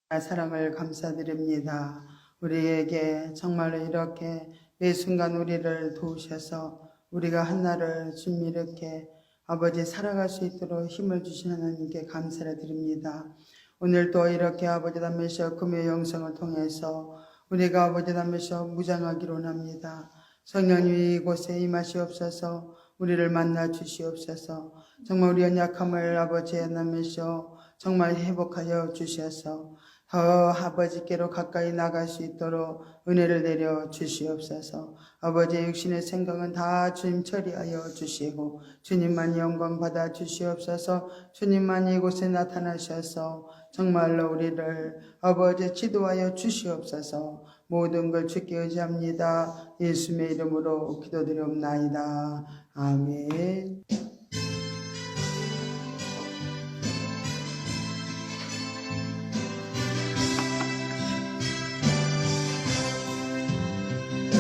사랑을 감사드립니다. 우리에게 정말로 이렇게 매 순간 우리를 도우셔서 우리가 한날을 주님 이렇게 아버지 살아갈 수 있도록 힘을 주신 하나님께 감사를 드립니다. 오늘도 이렇게 아버지 담으셔 금요 영성을 통해서 우리가 아버지 담으셔 무장하기로 합니다. 성령님이 이곳에 임하시옵소서. 우리를 만나 주시옵소서. 정말 우리 연약함을 아버지에 남으셔 정말 회복하여 주셔서 더 아버지께로 가까이 나갈 수 있도록 은혜를 내려 주시옵소서. 아버지의 육신의 생각은 다 주님 처리하여 주시고 주님만 영광 받아 주시옵소서. 주님만 이곳에 나타나셔서 정말로 우리를 아버지 지도하여 주시옵소서. 모든 걸 주께 의지합니다. 예수님의 이름으로 기도드리옵나이다. 아멘.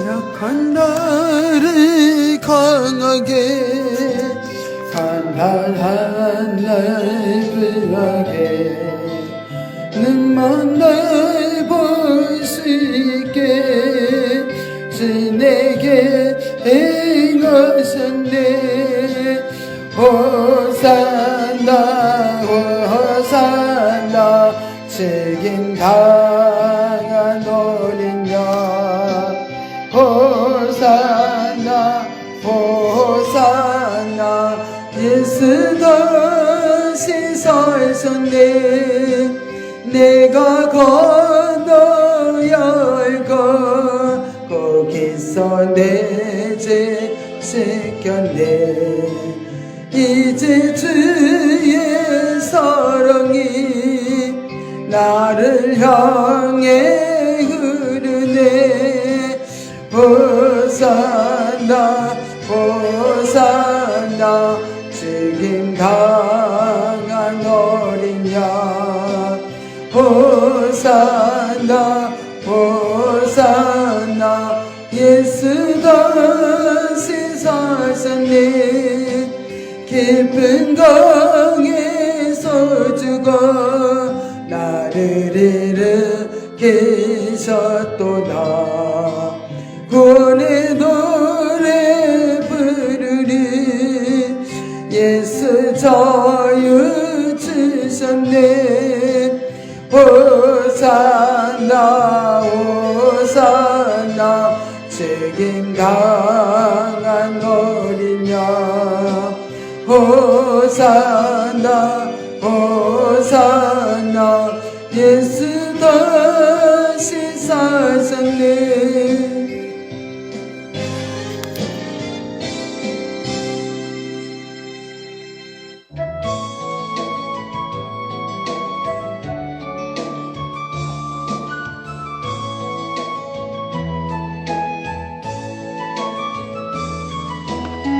약한 나를 강하게 간단한 날 불하게 눈만 날 볼 수 있게 주 내게 행하셨네. 호산나 호산나 책임 당한 어린 양 호산나 호산나 예수 다시 살셨네. 내가 건너야 할 것 거기서 내 죄 씻겼네. 이제 주의 사랑이 나를 향해 흐르네. 호산나 호산나 죽임 당한 어린 양 호산나 호산나 예수 다시 사셨네. 깊은 강에서 죽어 나를 일으키셨도다. 구원의 노래 부르리 예수 자유 주셨네. 호산나 호산나 책임 당한 어린 양 호산나 호산나 예수 다시 사셨네.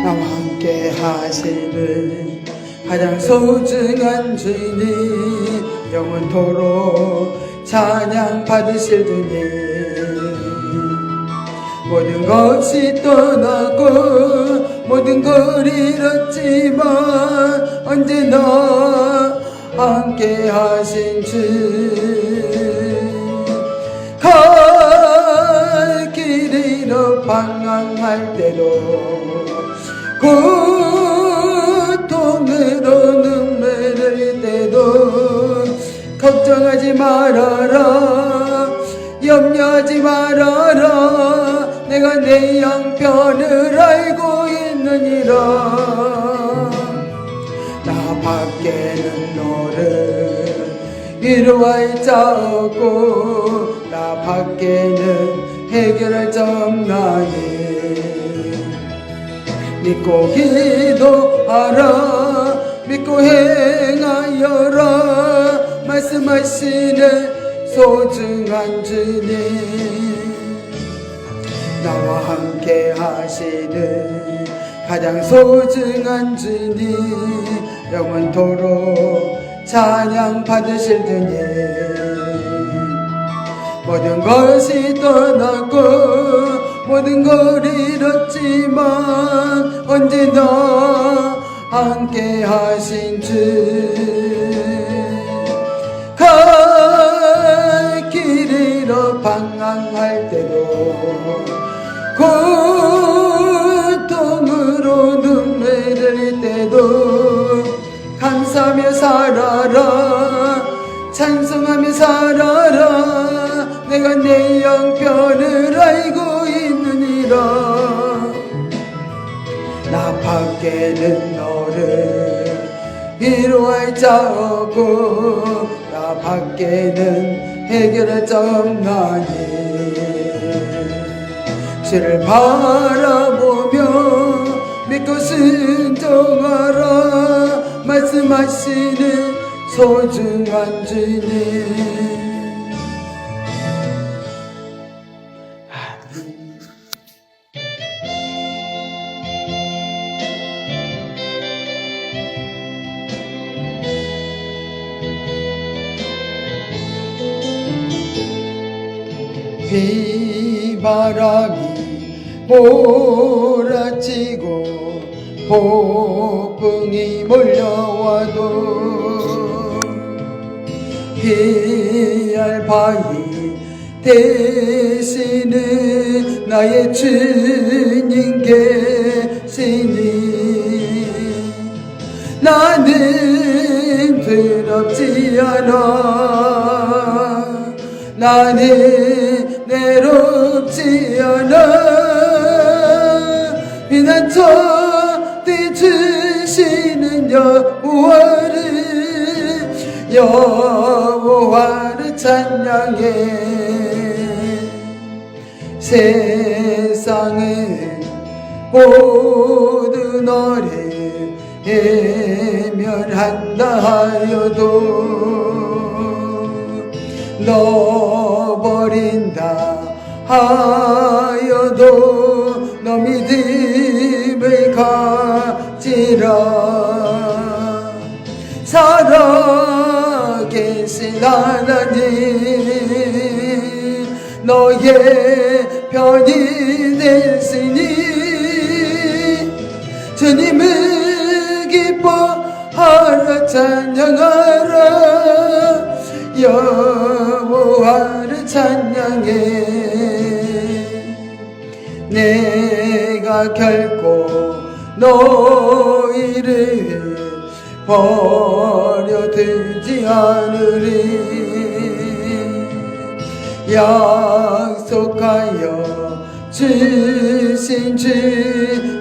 나와 함께 하시는 가장 소중한 주님 영원토록 찬양 받으실 주님. 모든 것이 떠나고 모든 걸 잃었지만 언제나 함께 하신 주. 갈 길 잃어 방황할 때도 고통으로 눈물 흘릴 때도 걱정하지 말아라 염려하지 말아라 내가 내 양편을 알고 있느니라. 나 밖에는 너를 위로할 자 없고 나 밖에는 해결할 자 없나니. 믿고 기도하라 믿고 행하여라 말씀하시는 소중한 주님. 나와 함께 하시는 가장 소중한 주님 영원토록 찬양 받으실 주님. 모든 것이 떠나고 모든 걸 잃었지만 언제나 함께 하신 주. 갈 순종하며 살아라. 내가 내 형편을 알고 있느니라. 나 밖에는 너를 위로할 자 없고 나 밖에는 해결할 자 없나니. 주를 바라보며 믿고 순종하라. 말씀하시는 소중한 주님. 비바람이 몰아치고 폭풍이 몰려와도 피할 바위 되시는 나의 주님 계시니 나는 두렵지 않아. 나는 외롭지 않아. 피난처 때 주시는 여호와를 찬양해. 세상은 모두 너를 외면한다 하여도 너 버린다 하여도 너 믿음을 가지라. 살아계신 하나님 너의 편이 되시니 주님을 기뻐하라. 찬양하라. 여호와를 찬양해. 내가 결코 너희를 버려두지 않으리. 약속하여 주신 주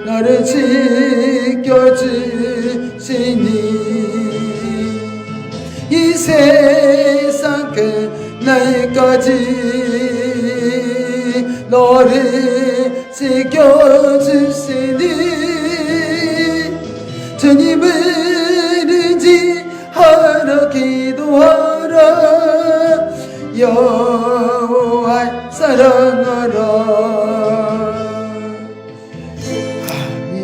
너를 지켜주시니 이 세상 끝날까지 너를 지켜주시니 주님을 의지하라. 기도하라. 여호와 사랑하라. 아멘.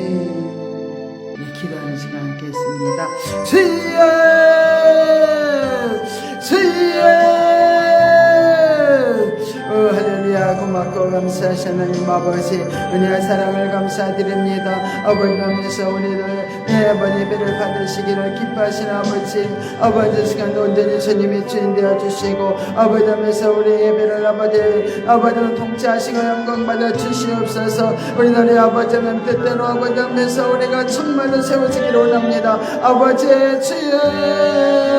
기도하는 시간 갖겠습니다. 할렐루야. 고맙고 감사하신 하나님 아버지 은혜와 사랑을 감사드립니다. 아버지 하면서 우리를 아버지 예배를 받으시기를 기뻐하신 아버지 시간 온전히 주님이 주인 되어 주시고 아버지 하면서 우리 예배를 아버지는 통치하시고 영광 받아 주시옵소서. 우리 나라의 아버지 하나님 뜻대로 아버지 하면서 우리가 정말로 세워지기를 원합니다. 아버지의 주의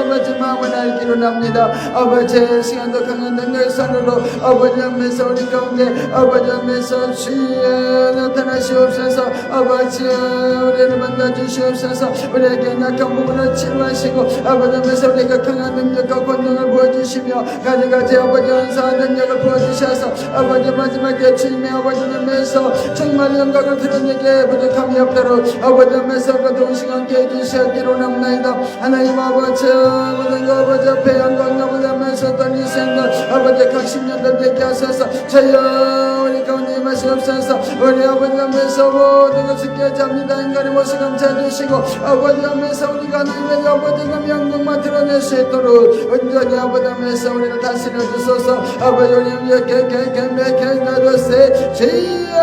아버지 마음을 알기를 원합니다. 아버지의 시간도 강한 능력의 손으로 아버지 하면서 우리 가운데 아버지 하면서 주의 나타나시옵소서. 아버지 우리를 만나주시옵소서. 우리에게 약한 부분을 치료하시고 아버지 하면서 우리가 강한 능력과 권능을 부어주시며 가지가지 아버지 원사한 능력을 부어주셔서 아버지 마지막에 주님의 아버지 하면서 정말 영광을 드러내게 부족함이 없도록 아버지 하면서 어두운 시간 함께 해주시기를 원합니다. 하나님 아버지 모든 아버지 앞에 영광 아버지 하면서 떨리 생각 아버지 각신년들 되게 하소서. 저여 우리 가운데 임하시옵소서. 우리 아버지 하면서 모든 것을 깨닫습니다. 인간의 모습 감사해주시고 아버지 하면서 우리가 하나님의 아버지가 영광만 드러낼 수 있도록 온전히 아버지 하면서 우리를 다스려 주소서. 아버지 우리는 이렇게 나도세 주여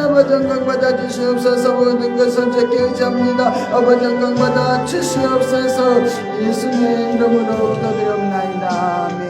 아버지 영광 받아 주시옵소서. 모든 것을 주께 의지합니다. 아버지 영광 받아 주시옵소서. 예수님의 이름으로 기도드립나이다. 아멘.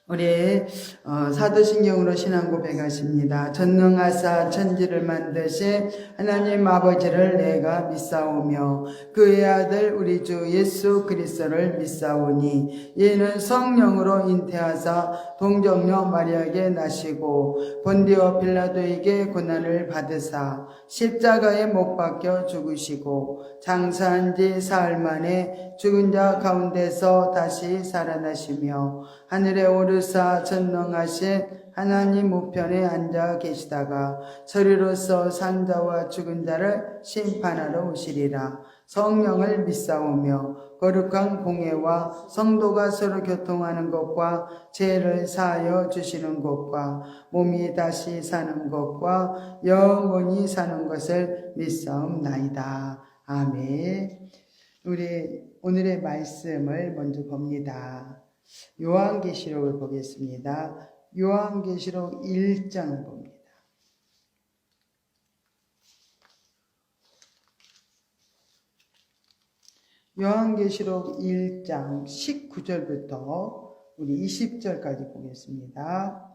우리 사도신경으로 신앙 고백하십니다. 전능하사 천지를 만드신 하나님 아버지를 내가 믿사오며 그의 아들 우리 주 예수 그리스도를 믿사오니 이는 성령으로 잉태하사 동정녀 마리아에게 나시고 본디오 빌라도에게 고난을 받으사 십자가에 못 박혀 죽으시고 장사한 지 사흘 만에 죽은 자 가운데서 다시 살아나시며 하늘에 오르사 전능하신 하나님 우편에 앉아 계시다가 저리로서 산 자와 죽은 자를 심판하러 오시리라. 성령을 믿사오며 거룩한 공예와 성도가 서로 교통하는 것과 죄를 사하여 주시는 것과 몸이 다시 사는 것과 영원히 사는 것을 믿사옵나이다. 아멘. 우리 오늘의 말씀을 먼저 봅니다. 요한계시록을 보겠습니다. 요한계시록 1장을 봅니다. 요한계시록 1장 19절부터 우리 20절까지 보겠습니다.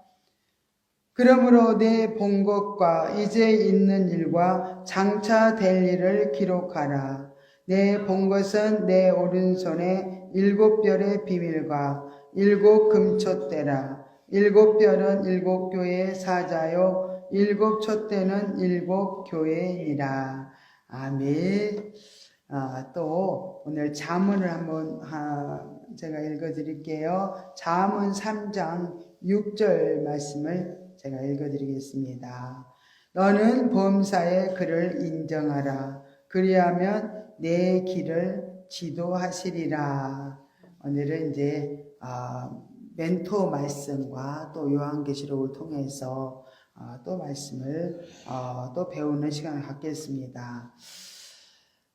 그러므로 내 본 것과 이제 있는 일과 장차 될 일을 기록하라. 내 본 것은 내 오른손에 7별의 비밀과 7 금촛대라. 7별은 7 교회의 사자요 7 촛대는 7 교회이니라. 아멘. 또 오늘 잠언을 한번 제가 읽어드릴게요. 잠언 3장 6절 말씀을 제가 읽어드리겠습니다. 너는 범사의 그를 인정하라. 그리하면 내 길을 지도하시리라. 오늘은 이제 멘토 말씀과 또 요한계시록을 통해서 또 말씀을 또 배우는 시간을 갖겠습니다.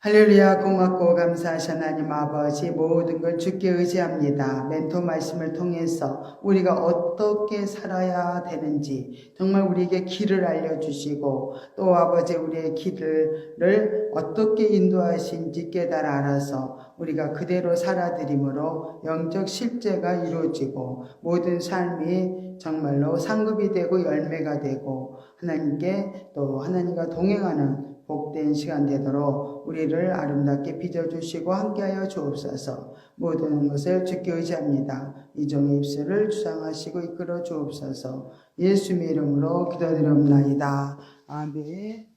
할렐루야. 고맙고 감사하신 하나님 아버지, 모든 걸 주께 의지합니다. 멘토 말씀을 통해서 우리가 어떻게 살아야 되는지 정말 우리에게 길을 알려주시고 또 아버지 우리의 길을 어떻게 인도하신지 깨달아 알아서 우리가 그대로 살아드림으로 영적 실제가 이루어지고 모든 삶이 정말로 상급이 되고 열매가 되고 하나님께 또 하나님과 동행하는 복된 시간 되도록 우리를 아름답게 빚어주시고 함께하여 주옵소서. 모든 것을 주께 의지합니다. 이종의 입술을 주장하시고 이끌어 주옵소서. 예수님의 이름으로 기도드리옵나이다. 아멘.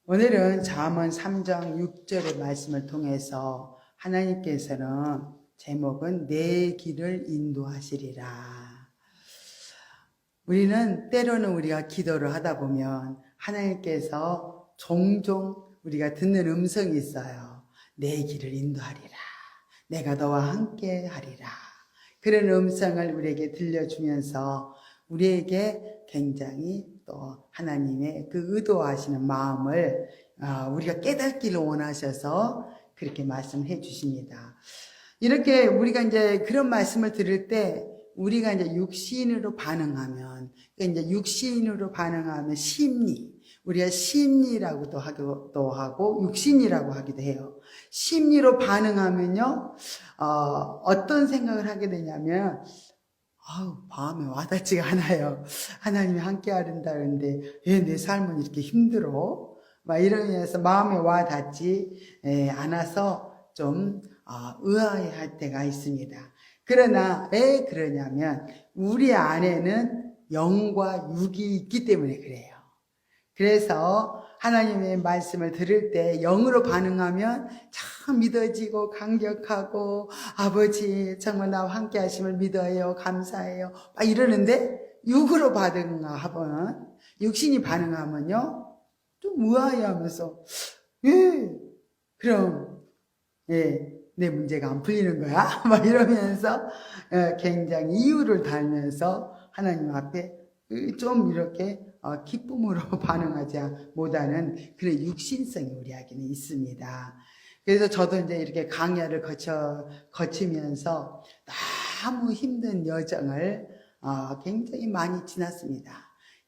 오늘은 잠언 3장 6절의 말씀을 통해서 하나님께서는 제목은 내 길을 인도하시리라. 우리는 때로는 우리가 기도를 하다 보면 하나님께서 종종 우리가 듣는 음성이 있어요. 내 길을 인도하리라. 내가 너와 함께 하리라. 그런 음성을 우리에게 들려주면서 우리에게 굉장히 또 하나님의 그 의도하시는 마음을 우리가 깨닫기를 원하셔서 그렇게 말씀해 주십니다. 이렇게 우리가 이제 그런 말씀을 들을 때 우리가 이제 육신으로 반응하면, 그러니까 이제 육신으로 반응하면 심리, 우리가 심리라고도 하고 육신이라고 하기도 해요. 심리로 반응하면요, 어떤 생각을 하게 되냐면, 마음에 와닿지가 않아요. 하나님이 함께 하른다는데 왜 내 삶은 이렇게 힘들어? 막 이러면서 마음에 와닿지 않아서 좀 의아해할 때가 있습니다. 그러나 왜 그러냐면 우리 안에는 영과 육이 있기 때문에 그래요. 그래서 하나님의 말씀을 들을 때 영으로 반응하면 참 믿어지고 감격하고 아버지 정말 나와 함께 하심을 믿어요. 감사해요. 막 이러는데 육으로 반응하면 육신이 반응하면요 좀 의아해하면서 그럼 내 문제가 안 풀리는 거야? 막 이러면서 굉장히 이유를 달면서 하나님 앞에 좀 이렇게 기쁨으로 반응하지 못하는 그런 육신성이 우리에게는 있습니다. 그래서 저도 이제 이렇게 강야를 거치면서 너무 힘든 여정을 굉장히 많이 지났습니다.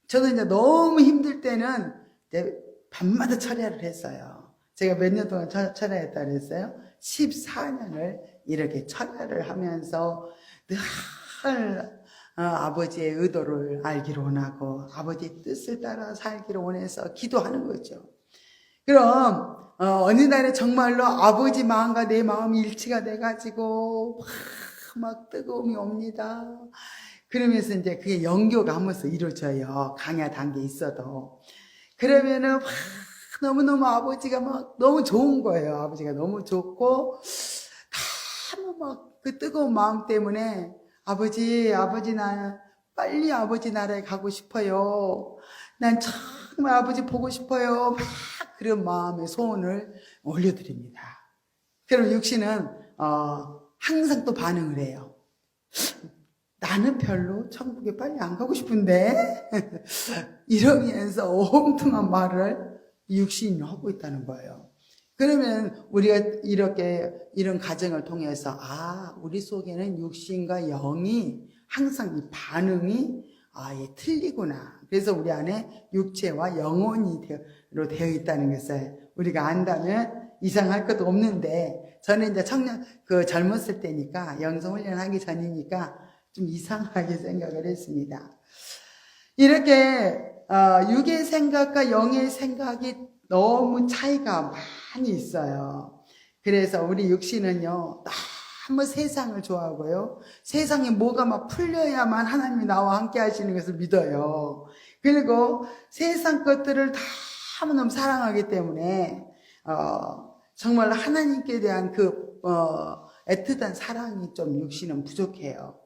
저도 이제 너무 힘들 때는 이제 밤마다 철야를 했어요. 제가 몇 년 동안 철야했다 그랬어요? 14년을 이렇게 철야를 하면서 늘 아버지의 의도를 알기로 원하고 아버지의 뜻을 따라 살기로 원해서 기도하는 거죠. 그럼 어느 날에 정말로 아버지 마음과 내 마음이 일치가 돼가지고 막 뜨거움이 옵니다. 그러면서 이제 그게 영교가 하면서 이루어져요. 강야 단계에 있어도. 그러면은 막 너무너무 아버지가 막 너무 좋은 거예요. 아버지가 너무 좋고 너무 막 그 뜨거운 마음 때문에 아버지 나 빨리 아버지 나라에 가고 싶어요. 난 정말 아버지 보고 싶어요. 막 그런 마음의 소원을 올려드립니다. 그럼 육신은 항상 또 반응을 해요. 나는 별로 천국에 빨리 안 가고 싶은데 이러면서 엉뚱한 말을 육신이 하고 있다는 거예요. 그러면 우리가 이렇게 이런 과정을 통해서 우리 속에는 육신과 영이 항상 이 반응이 틀리구나. 그래서 우리 안에 육체와 영혼이 되어 있다는 것을 우리가 안다면 이상할 것도 없는데, 저는 이제 젊었을 때니까 영성훈련하기 전이니까 좀 이상하게 생각을 했습니다. 이렇게 육의 생각과 영의 생각이 너무 차이가 많이 있어요. 그래서 우리 육신은요 너무 세상을 좋아하고요, 세상에 뭐가 막 풀려야만 하나님이 나와 함께 하시는 것을 믿어요. 그리고 세상 것들을 다 너무 사랑하기 때문에 정말 하나님께 대한 애틋한 사랑이 좀 육신은 부족해요.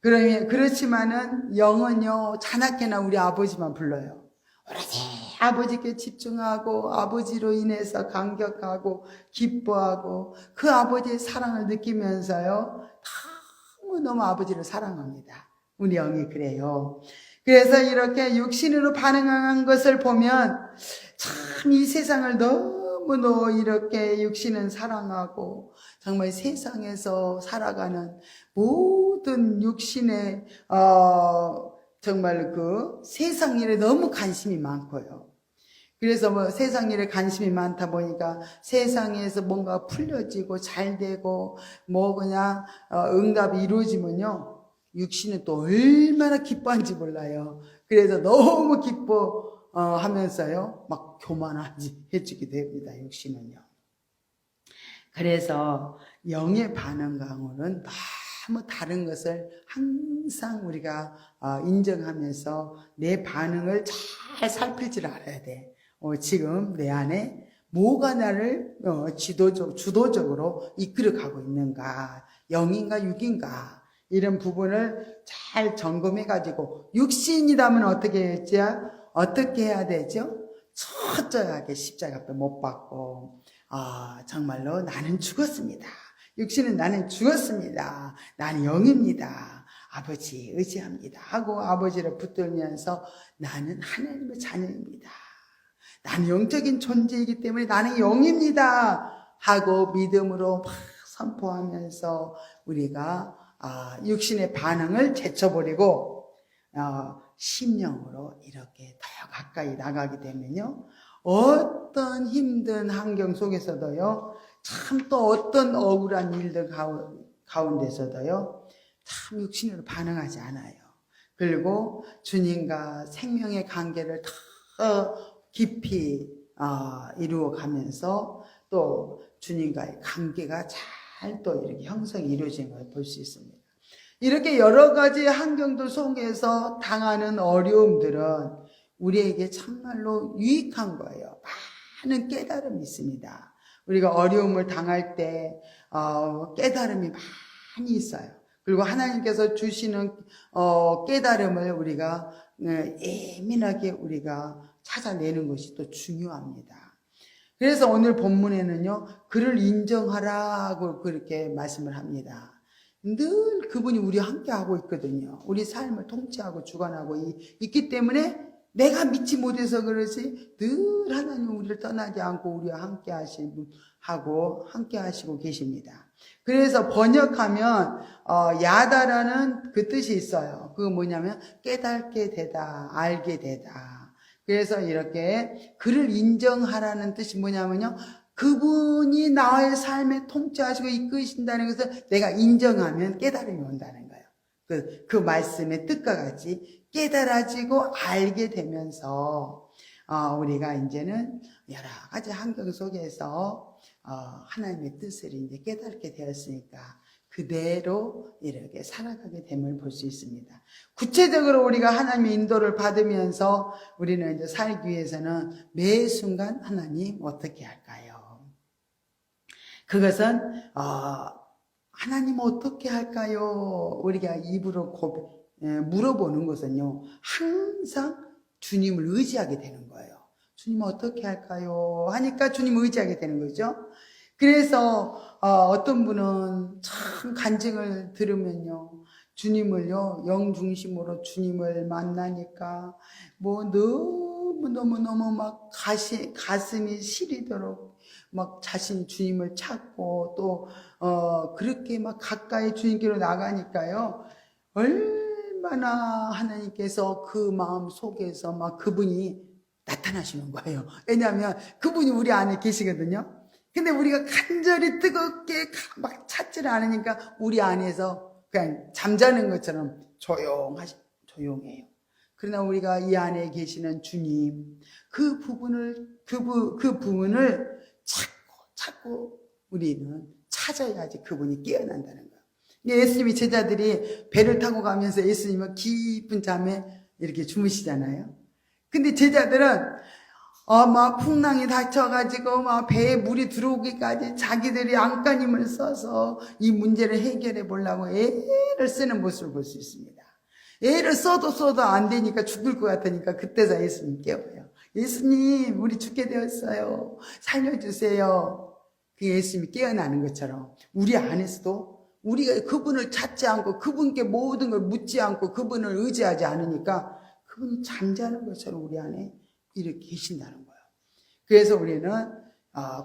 그렇지만은 영은요 자나깨나 우리 아버지만 불러요. 오로지 아버지께 집중하고 아버지로 인해서 감격하고 기뻐하고 그 아버지의 사랑을 느끼면서요 너무너무 아버지를 사랑합니다. 우리 영이 그래요. 그래서 이렇게 육신으로 반응한 것을 보면 참 이 세상을 너무너무 이렇게 육신은 사랑하고 정말 세상에서 살아가는 모든 육신의 정말 그 세상 일에 너무 관심이 많고요. 그래서 세상 일에 관심이 많다 보니까 세상에서 뭔가 풀려지고 잘 되고 그냥 응답이 이루어지면요 육신은 또 얼마나 기뻐한지 몰라요. 그래서 너무 기뻐하면서요 막 교만해지게 됩니다. 육신은요. 그래서 영의 반응과는 너무 다른 것을 항상 우리가 인정하면서 내 반응을 잘 살필 줄 알아야 돼. 지금 내 안에 뭐가 나를 주도적으로 이끌어가고 있는가, 영인가 육인가, 이런 부분을 잘 점검해가지고 육신이라면 어떻게 해야 되죠? 철저하게 십자가 앞에 못 박고 정말로 나는 죽었습니다. 육신은 나는 죽었습니다. 나는 영입니다. 아버지 의지합니다 하고 아버지를 붙들면서 나는 하나님의 자녀입니다. 나는 영적인 존재이기 때문에 나는 영입니다 하고 믿음으로 막 선포하면서 우리가 육신의 반응을 제쳐버리고 심령으로 이렇게 더 가까이 나가게 되면요 어떤 힘든 환경 속에서도요 참 또 어떤 억울한 일들 가운데서도요 참 육신으로 반응하지 않아요. 그리고 주님과 생명의 관계를 더 깊이 이루어가면서 또 주님과의 관계가 잘 또 이렇게 형성이 이루어지는 걸 볼 수 있습니다. 이렇게 여러 가지 환경들 속에서 당하는 어려움들은 우리에게 참말로 유익한 거예요. 많은 깨달음이 있습니다. 우리가 어려움을 당할 때 깨달음이 많이 있어요. 그리고 하나님께서 주시는 깨달음을 우리가 예민하게 우리가 찾아내는 것이 또 중요합니다. 그래서 오늘 본문에는요 그를 인정하라고 그렇게 말씀을 합니다. 늘 그분이 우리와 함께하고 있거든요. 우리 삶을 통치하고 주관하고 있기 때문에 내가 믿지 못해서 그러지 늘 하나님 우리를 떠나지 않고 우리와 함께 하시고 계십니다. 그래서 번역하면 야다라는 그 뜻이 있어요. 그거 뭐냐면 깨닫게 되다, 알게 되다. 그래서 이렇게 그를 인정하라는 뜻이 뭐냐면요 그분이 나의 삶에 통치하시고 이끄신다는 것을 내가 인정하면 깨달음이 온다는 거예요. 그 말씀의 뜻과 같이 깨달아지고 알게 되면서 우리가 이제는 여러 가지 환경 속에서 하나님의 뜻을 이제 깨닫게 되었으니까 그대로 이렇게 살아가게 됨을 볼 수 있습니다. 구체적으로 우리가 하나님의 인도를 받으면서 우리는 이제 살기 위해서는 매 순간 하나님 어떻게 할까요? 그것은 하나님 어떻게 할까요? 우리가 입으로 물어보는 것은요, 항상 주님을 의지하게 되는 거예요. 주님 어떻게 할까요? 하니까 주님 의지하게 되는 거죠. 그래서 어떤 분은 참 간증을 들으면요, 주님을요, 영 중심으로 주님을 만나니까 뭐 너무너무 막 가슴이 시리도록 막 자신이 주님을 찾고 또 그렇게 막 가까이 주님께로 나가니까요, 얼마나 하나님께서 그 마음 속에서 막 그분이 나타나시는 거예요. 왜냐하면 그분이 우리 안에 계시거든요. 근데 우리가 간절히 뜨겁게 막 찾지를 않으니까 우리 안에서 그냥 잠자는 것처럼 조용해요. 그러나 우리가 이 안에 계시는 주님, 그 부분을 찾고 우리는 찾아야지 그분이 깨어난다는 거예요. 예수님이 제자들이 배를 타고 가면서 예수님은 깊은 잠에 이렇게 주무시잖아요. 근데 제자들은 막 풍랑이 닥쳐가지고 막 배에 물이 들어오기까지 자기들이 안간힘을 써서 이 문제를 해결해 보려고 애를 쓰는 모습을 볼 수 있습니다. 애를 써도 안 되니까 죽을 것 같으니까 그때서 예수님 깨워요. 예수님, 우리 죽게 되었어요. 살려주세요. 그 예수님이 깨어나는 것처럼 우리 안에서도 우리가 그분을 찾지 않고 그분께 모든 걸 묻지 않고 그분을 의지하지 않으니까 그분이 잠자는 것처럼 우리 안에 이렇게 계신다는 거예요. 그래서 우리는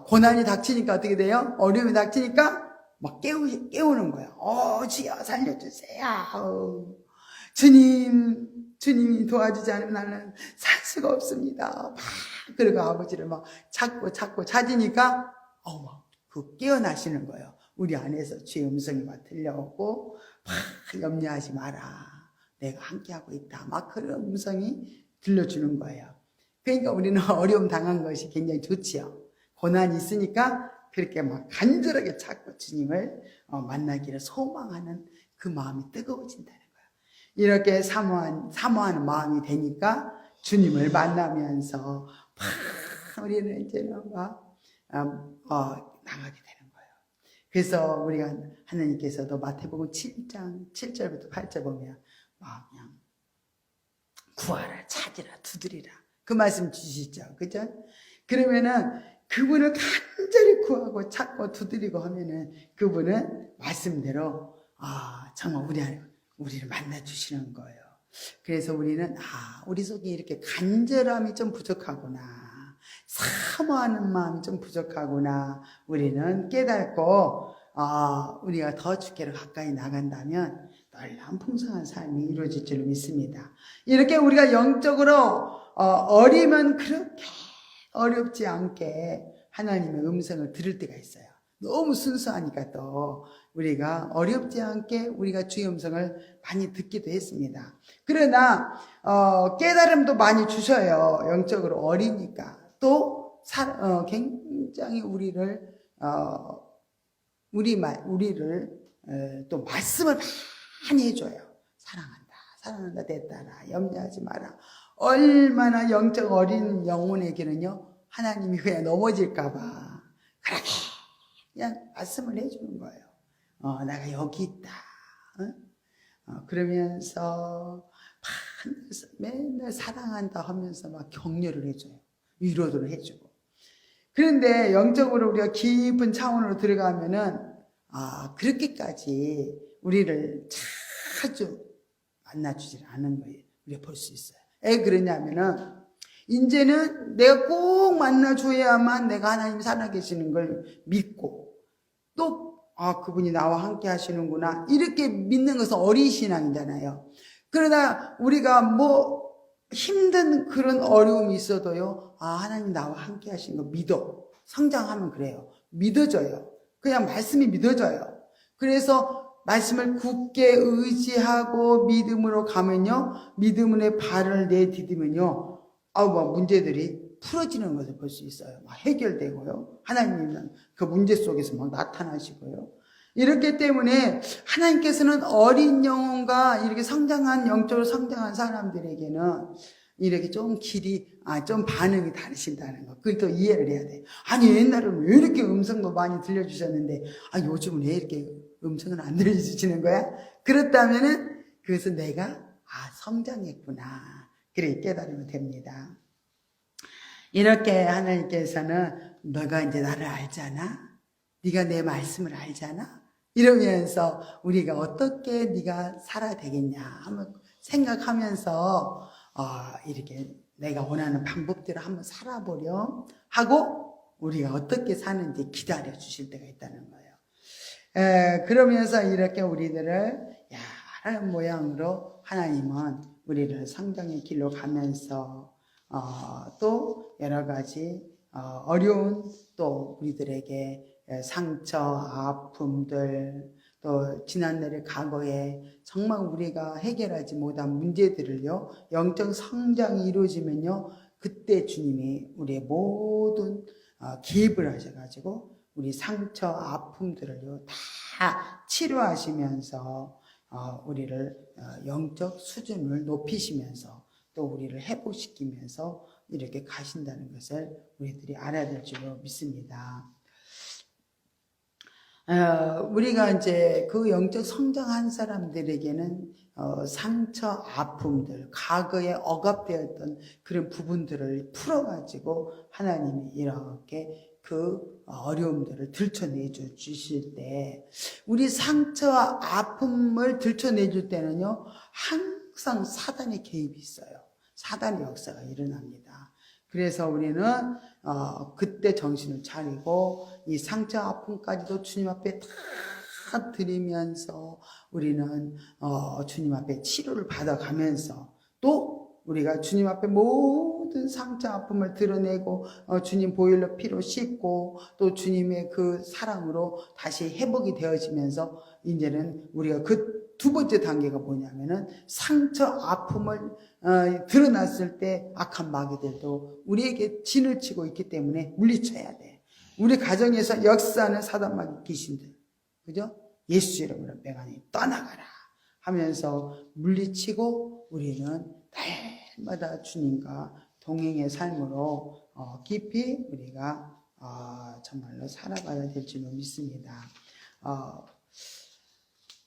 고난이 닥치니까 어떻게 돼요? 어려움이 닥치니까 막 깨우는 거예요. 주여 살려주세요. 주님이 도와주지 않으면 나는 살 수가 없습니다. 막 그리고 아버지를 막 찾고 찾으니까 막 그 깨어나시는 거예요. 우리 안에서 주의 음성이 막 들려오고 막 염려하지 마라. 내가 함께하고 있다. 막 그런 음성이 들려주는 거예요. 그러니까 우리는 어려움 당한 것이 굉장히 좋지요. 고난이 있으니까 그렇게 막 간절하게 찾고 주님을 만나기를 소망하는 그 마음이 뜨거워진다는 거예요. 이렇게 사모하는 마음이 되니까 주님을 만나면서 막 우리는 이제는 막 나가게 되는 거예요. 그래서 우리가 하나님께서도 마태복음 7장 7절부터 8절 보면 막 그냥 구하라, 찾으라, 두드리라 그 말씀 주시죠. 그죠? 그러면은 그분을 간절히 구하고 찾고 두드리고 하면은 그분은 말씀대로 정말 우리를 만나 주시는 거예요. 그래서 우리는 우리 속에 이렇게 간절함이 좀 부족하구나, 사모하는 마음이 좀 부족하구나, 우리는 깨닫고 우리가 더 주께로 가까이 나간다면 놀라운 풍성한 삶이 이루어질 줄 믿습니다. 이렇게 우리가 영적으로 어리면 그렇게 어렵지 않게 하나님의 음성을 들을 때가 있어요. 너무 순수하니까 또 우리가 어렵지 않게 우리가 주의 음성을 많이 듣기도 했습니다. 그러나 깨달음도 많이 주셔요. 영적으로 어리니까. 또 굉장히 우리를 또 말씀을 많이 해줘요. 사랑한다, 내 딸아, 염려하지 마라. 얼마나 영적 어린 영혼에게는요, 하나님이 그냥 넘어질까봐 그렇게 그냥 말씀을 해주는 거예요. 내가 여기 있다. 그러면서 맨날 사랑한다 하면서 막 격려를 해줘요. 위로를 해주고. 그런데 영적으로 우리가 깊은 차원으로 들어가면은 그렇게까지 우리를 자주 만나주질 않은 거예요. 우리가 볼 수 있어요. 왜 그러냐면은 이제는 내가 꼭 만나줘야만 내가 하나님 살아계시는 걸 믿고 또 그분이 나와 함께 하시는구나 이렇게 믿는 것은 어린 신앙이잖아요. 그러나 우리가 뭐 힘든 그런 어려움이 있어도요, 하나님 나와 함께 하시는 거 믿어. 성장하면 그래요. 믿어져요. 그냥 말씀이 믿어져요. 그래서 말씀을 굳게 의지하고 믿음으로 가면요, 믿음의 발을 내디디면요, 문제들이 풀어지는 것을 볼 수 있어요. 막 해결되고요. 하나님은 그 문제 속에서 막 나타나시고요. 이렇기 때문에 하나님께서는 어린 영혼과 이렇게 영적으로 성장한 사람들에게는 이렇게 좀 좀 반응이 다르신다는 거. 그걸 또 이해를 해야 돼. 아니, 옛날에는 왜 이렇게 음성도 많이 들려주셨는데, 요즘은 왜 이렇게 음성은 안 들려주시는 거야? 그렇다면은, 그래서 내가, 성장했구나. 그렇게 깨달으면 됩니다. 이렇게 하나님께서는 너가 이제 나를 알잖아? 네가 내 말씀을 알잖아? 이러면서 우리가 어떻게 네가 살아야 되겠냐 한번 생각하면서 이렇게 내가 원하는 방법대로 한번 살아보렴 하고 우리가 어떻게 사는지 기다려 주실 때가 있다는 거예요. 그러면서 이렇게 우리들을 하나님 모양으로 하나님은 우리를 성장의 길로 가면서 또 여러 가지 어려운 또 우리들에게 상처, 아픔들, 또 지난날의 과거에 정말 우리가 해결하지 못한 문제들을요, 영적 성장이 이루어지면요, 그때 주님이 우리의 모든 개입을 하셔가지고 우리 상처, 아픔들을요 다 치료하시면서 우리를 영적 수준을 높이시면서 또 우리를 회복시키면서 이렇게 가신다는 것을 우리들이 알아야 될 줄로 믿습니다. 우리가 이제 그 영적 성장한 사람들에게는 상처, 아픔들, 과거에 억압되었던 그런 부분들을 풀어가지고 하나님이 이렇게 그 어려움들을 들춰내줘 주실 때, 우리 상처와 아픔을 들춰내줄 때는요, 항상 사단의 개입이 있어요. 사단의 역사가 일어납니다. 그래서 우리는 그때 정신을 차리고 이 상처 아픔까지도 주님 앞에 다 드리면서 우리는 주님 앞에 치료를 받아가면서 또 우리가 주님 앞에 모든 상처 아픔을 드러내고 주님 보혈로 피로 씻고 또 주님의 그 사랑으로 다시 회복이 되어지면서 이제는 우리가 그 두 번째 단계가 뭐냐면은 상처 아픔을 드러났을 때 악한 마귀들도 우리에게 진을 치고 있기 때문에 물리쳐야 돼. 우리 가정에서 역사하는 사단 마귀 귀신들, 그죠? 예수 이름으로 맹하니 떠나가라 하면서 물리치고 우리는 날마다 주님과 동행의 삶으로 깊이 우리가 정말로 살아가야 될 줄 믿습니다.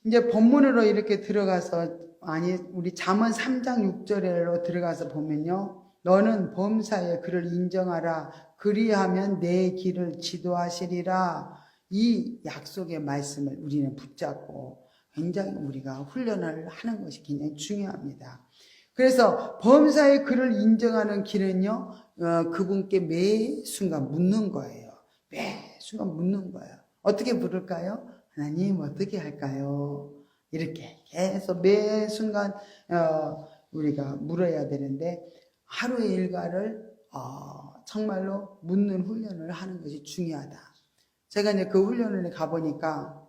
이제 본문으로 이렇게 들어가서 우리 잠언 3장 6절로 들어가서 보면요, 너는 범사에 그를 인정하라. 그리하면 내 길을 지도하시리라. 이 약속의 말씀을 우리는 붙잡고 굉장히 우리가 훈련을 하는 것이 굉장히 중요합니다. 그래서 범사에 그를 인정하는 길은요, 그분께 매 순간 묻는 거예요. 매 순간 묻는 거예요. 어떻게 물을까요? 하나님 어떻게 할까요? 이렇게 계속 매 순간 우리가 물어야 되는데 하루의 일과를 정말로 묻는 훈련을 하는 것이 중요하다. 제가 이제 그 훈련을 가보니까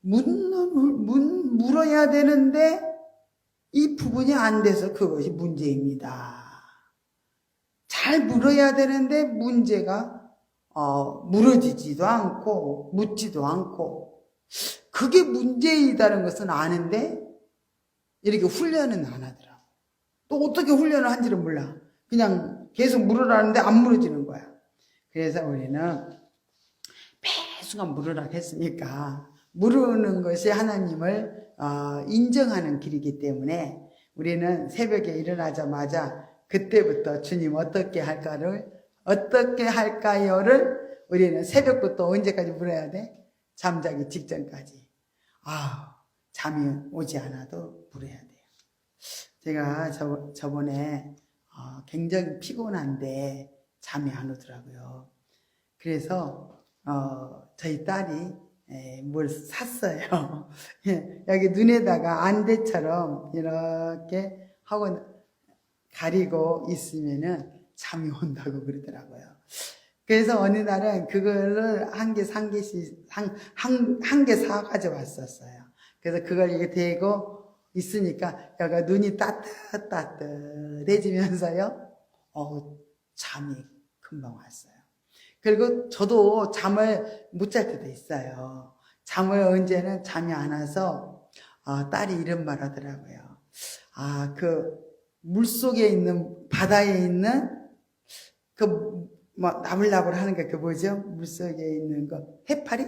물어야 되는데 이 부분이 안 돼서 그것이 문제입니다. 잘 물어야 되는데 문제가 물어지지도 않고 묻지도 않고 그게 문제이다는 것은 아는데 이렇게 훈련은 안 하더라고. 또 어떻게 훈련을 한지를 몰라. 그냥 계속 물으라는데 안 물어지는 거야. 그래서 우리는 매 순간 물으라고 했으니까 물으는 것이 하나님을 인정하는 길이기 때문에 우리는 새벽에 일어나자마자 그때부터 주님 어떻게 할까요를 우리는 새벽부터 언제까지 물어야 돼? 잠자기 직전까지. 잠이 오지 않아도 물어야 돼요. 제가 저번에 굉장히 피곤한데 잠이 안 오더라고요. 그래서 저희 딸이 뭘 샀어요. 여기 눈에다가 안대처럼 이렇게 하고 가리고 있으면은 잠이 온다고 그러더라고요. 그래서 어느 날은 그거를 한 개 사 가져왔었어요. 그래서 그걸 이렇게 대고 있으니까 여기가 눈이 따뜻해지면서요. 잠이 금방 왔어요. 그리고 저도 잠을 못 잘 때도 있어요. 잠을 언제는 잠이 안 와서 딸이 이런 말 하더라고요. 그 물속에 있는 바다에 있는 그 뭐 나불나불 하는 게 그 뭐죠? 물속에 있는 거 해파리?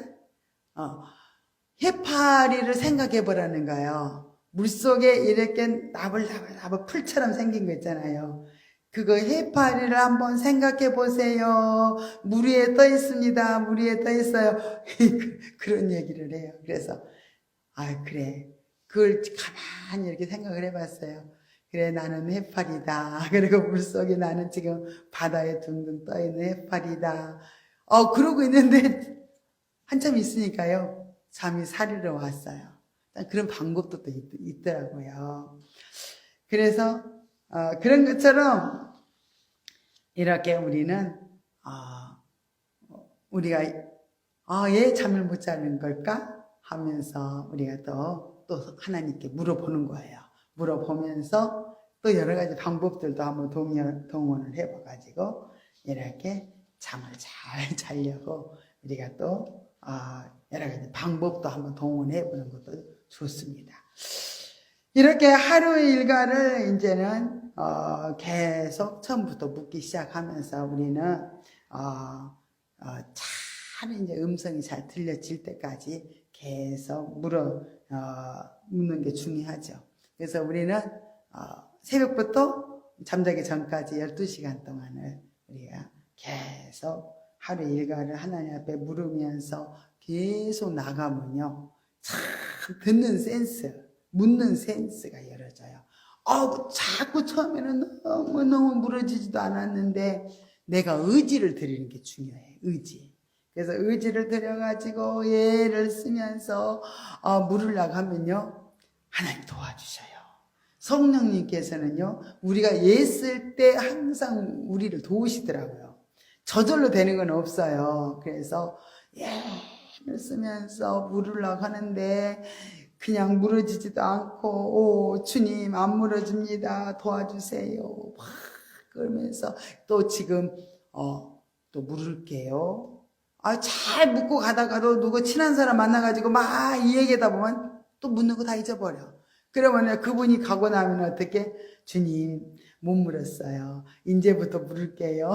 해파리를 생각해 보라는 거예요. 물속에 이렇게 나불나불 풀처럼 생긴 거 있잖아요. 그거 해파리를 한번 생각해 보세요. 물 위에 떠 있습니다. 물 위에 떠 있어요. 그런 얘기를 해요. 그래서 그래. 그걸 가만히 이렇게 생각을 해봤어요. 그래, 나는 해파리다. 그리고 물속에 나는 지금 바다에 둥둥 떠 있는 해파리다. 그러고 있는데 한참 있으니까요. 잠이 사리러 왔어요. 그런 방법도 또 있더라고요. 그래서 그런 것처럼 이렇게 우리는 우리가 얘 잠을 못 자는 걸까 하면서 우리가 또 하나님께 물어보는 거예요. 물어보면서 또 여러 가지 방법들도 한번 동원을 해봐가지고 이렇게 잠을 잘 자려고 우리가 또 여러 가지 방법도 한번 동원해보는 것도 좋습니다. 이렇게 하루의 일과를 이제는 계속 처음부터 묻기 시작하면서 우리는 잘 이제 음성이 잘 들려질 때까지 계속 묻는 게 중요하죠. 그래서 우리는 새벽부터 잠자기 전까지 12시간 동안을 우리가 계속 하루 일과를 하나님 앞에 물으면서 계속 나가면요, 참 듣는 센스, 묻는 센스가 열어져요. 자꾸 처음에는 너무 물어지지도 않았는데 내가 의지를 드리는 게 중요해요. 의지. 그래서 의지를 들여가지고 예를 쓰면서 물으려고 하면요, 하나님 도와주셔요. 성령님께서는요, 우리가 예 쓸 때 항상 우리를 도우시더라고요. 저절로 되는 건 없어요. 그래서 예를 쓰면서 물으려고 하는데 그냥 물어지지도 않고 주님 안 물어집니다. 도와주세요. 막 그러면서 또 지금 또 물을게요. 잘 묻고 가다가도 누구 친한 사람 만나가지고 막 이 얘기하다 보면 또 묻는 거 다 잊어버려. 그러면 그분이 가고 나면 어떻게? 주님 못 물었어요. 이제부터 물을게요.